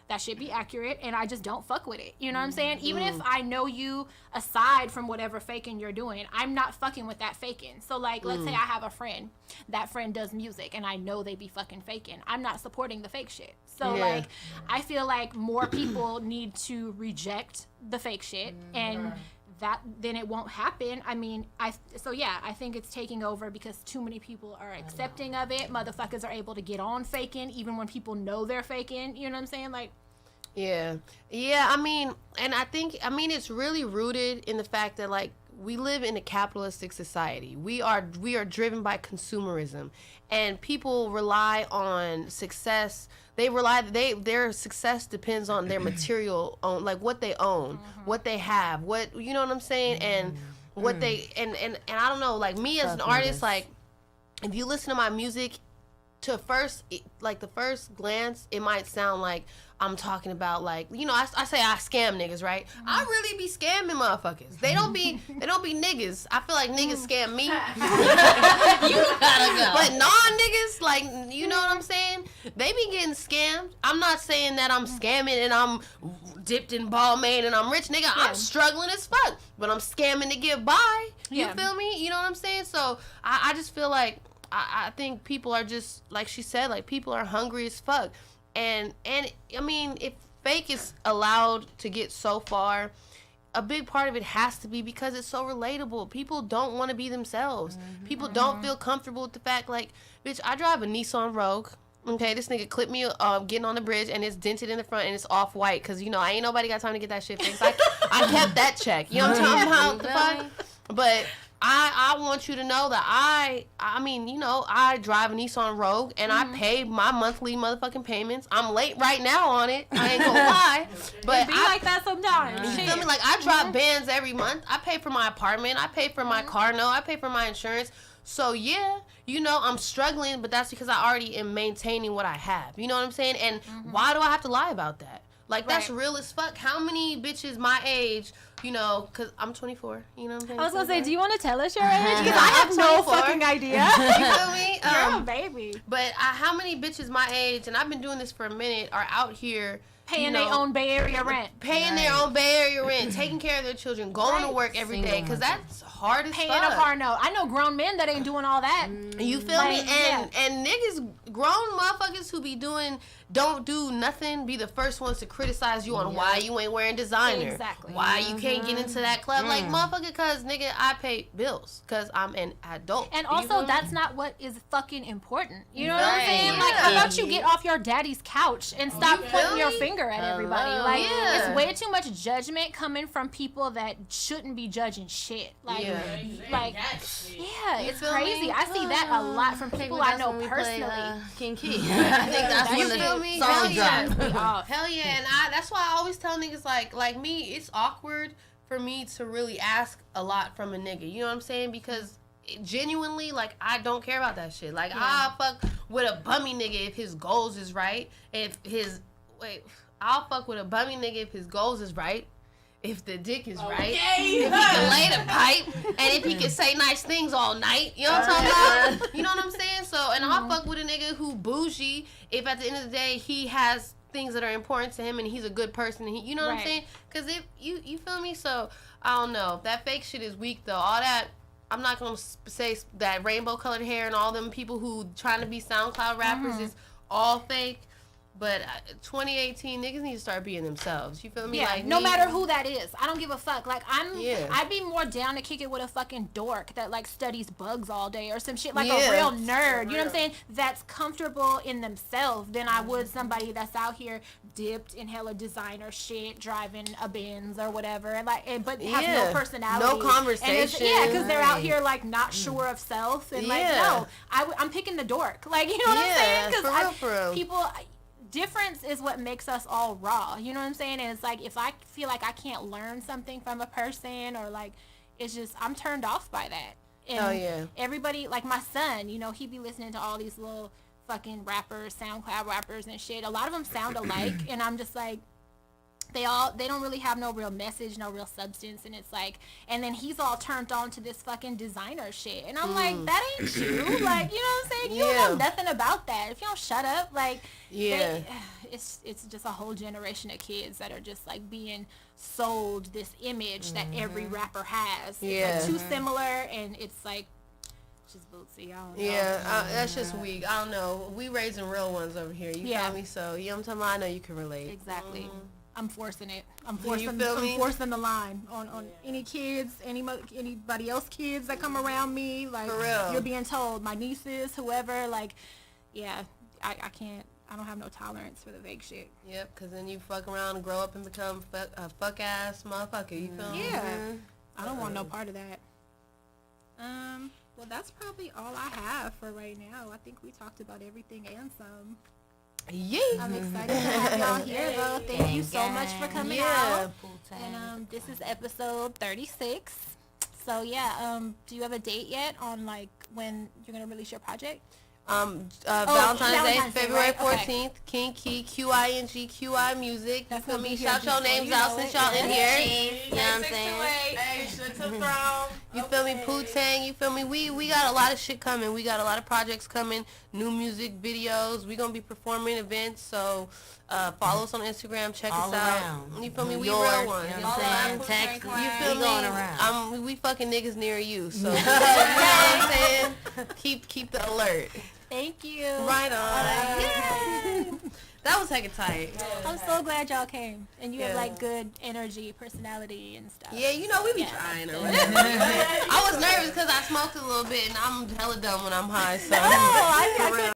that should be accurate, and I just don't fuck with it. You know what I'm saying? Even if I know you, aside from whatever faking you're doing, I'm not fucking with that faking. So like, let's say I have a friend, that friend does music, and I know they be fucking faking. I'm not supporting the fake shit. So like, I feel like more people need to reject the fake shit, and that then it won't happen. I mean, I think it's taking over because too many people are accepting of it. Motherfuckers are able to get on faking even when people know they're faking. You know what I'm saying? Like, Yeah. I mean, and I think it's really rooted in the fact that like we live in a capitalistic society. We are driven by consumerism, and people rely on success. Their success depends on their material, on like what they own, what they have, what, you know what I'm saying, and what they and I don't know, like me as an artist, like if you listen to my music, the first glance, it might sound like I'm talking about, like, you know, I say I scam niggas, right? I really be scamming motherfuckers. They don't be niggas. I feel like niggas scam me. You gotta go. But non-niggas, like, you know what I'm saying? They be getting scammed. I'm not saying that I'm scamming and I'm dipped in Balmain and I'm rich, nigga. I'm struggling as fuck, but I'm scamming to get by. You feel me? You know what I'm saying? So I just feel like I think people are just, like she said, like, people are hungry as fuck. And I mean, if fake is allowed to get so far, a big part of it has to be because it's so relatable. People don't want to be themselves. People don't feel comfortable with the fact, like, bitch, I drive a Nissan Rogue. Okay, this nigga clipped me getting on the bridge, and it's dented in the front, and it's off-white, because, you know, ain't nobody got time to get that shit fixed. I kept that check. You know what I'm talking about? The fuck? But I want you to know that I mean, you know, I drive a Nissan Rogue and I pay my monthly motherfucking payments. I'm late right now on it. I ain't gonna lie. But It be like that sometimes. you Shit. feel me? Like, I drop bands every month. I pay for my apartment. I pay for my car note. I pay for my insurance. So, yeah, you know, I'm struggling, but that's because I already am maintaining what I have. You know what I'm saying? And why do I have to lie about that? Like, that's Right. real as fuck. How many bitches my age, you know, because I'm 24, you know what I'm saying? I was gonna say, do you want to tell us your Uh-huh. age? Because I have I'm no 24. fucking idea. You feel me? Girl, baby. But how many bitches my age, and I've been doing this for a minute, are out here Paying you their know, own Bay Area rent. paying their own Bay Area rent, taking care of their children, going to Right. work every day, because Single-minded. that's hard as Paying fuck. a car note. I know grown men that ain't doing all that. You feel me? Like, And niggas, grown motherfuckers who be don't do nothing, be the first ones to criticize you on why you ain't wearing designer. Exactly. Why you can't get into that club. Like, motherfucker, cause nigga, I pay bills. Cause I'm an adult. And You feel also, me? that's not what is fucking important. You know what I'm Right. saying? Like, how about you get off your daddy's couch and stop You pointing feel your me? finger at everybody? Hello. Like, Yeah. it's way too much judgment coming from people that shouldn't be judging shit. Like, Yeah. like, yeah, it's feel crazy. me? I see that a lot from people I know personally. King Key. I think that's You when the feel me? song Hell yeah. dropped. Hell yeah, and that's why I always tell niggas like me, it's awkward for me to really ask a lot from a nigga. You know what I'm saying? Because genuinely, like, I don't care about that shit. Like, I'll fuck with a bummy nigga if his goals is right. I'll fuck with a bummy nigga if his goals is right. If the dick is right. If he can lay the pipe. And if he can say nice things all night. You know what I'm talking about? You know what I'm saying? So, and I'll fuck with a nigga who bougie if at the end of the day he has things that are important to him and he's a good person. And you know what I'm Right. saying? Because if you feel me? So, I don't know. That fake shit is weak, though. All that, I'm not going to say that rainbow colored hair and all them people who trying to be SoundCloud rappers is all fake. But 2018, niggas need to start being themselves. You feel me? Yeah, Like, no me- matter who that is. I don't give a fuck. Like, Yeah. I'd be more down to kick it with a fucking dork that, like, studies bugs all day or some shit. Like, Yeah. a real nerd. You know what I'm saying? That's comfortable in themselves than I would somebody that's out here dipped in hella designer shit, driving a Benz or whatever. And but have Yeah. no personality. No And it's- conversation. yeah, because they're out Right. here, like, not sure of self. And, like, Yeah. no. I'm picking the dork. Like, you know what I'm saying? Yeah, for real. People... difference is what makes us all raw. You know what I'm saying? And it's like, if I feel like I can't learn something from a person, or like, it's just, I'm turned off by that. And Oh, yeah. everybody, like my son, you know, he be listening to all these little fucking rappers, SoundCloud rappers and shit. A lot of them sound alike, and I'm just like, they don't really have no real message, no real substance, and it's like, and then he's all turned on to this fucking designer shit, and I'm like, that ain't you. Like, you know what I'm saying? You don't know Yeah. nothing about that. If you don't shut up, like, Yeah. it's just a whole generation of kids that are just like being sold this image that every rapper has. Yeah. It's like too similar, and it's like just bootsy. I don't know. Yeah, that's just weak. I don't know. We raising real ones over here. You Yeah. feel me? So, you know what I'm talking about? I know you can relate. Exactly. I'm forcing it. I'm feel forcing. me? I'm forcing the line on any kids, anybody else kids that come around me. Like, For real. you're being told, my nieces, whoever. Like, yeah, I can't. I don't have no tolerance for the vague shit. Yep, because then you fuck around and grow up and become a fuck-ass motherfucker. You feel me? Yeah. I don't want no part of that. Well, that's probably all I have for right now. I think we talked about everything and some. Yeah. I'm excited to have y'all here, though. Thank you so much for coming Yeah. out. And this is episode 36. So yeah, do you have a date yet on like when you're gonna release your project? Valentine's Day, Valentine's Day, February right? Okay. 14th. King Key, QING, QI Music. That's You feel gonna me? be here Shout your before names you out know since it. y'all in Yeah. here. You know what I'm saying? Hey, shut the throne. You feel me? Poo-Tang, you feel me? We got a lot of shit coming. We got a lot of projects coming, new music videos. We gonna be performing events, so follow us on Instagram, check All us out. around. You feel me? New We York, real ones. you know You what feel I'm me? saying? Texas. You feel we me? going around. We fucking niggas near you, so you know what I'm saying? Keep the alert. Thank you. Right on. Yay! That was heckin' tight. I'm so glad y'all came, and you have Yeah. like good energy, personality, and stuff. Yeah, you know we be Yeah. trying or whatever. I was nervous because I smoked a little bit, and I'm hella dumb when I'm high. So Oh, I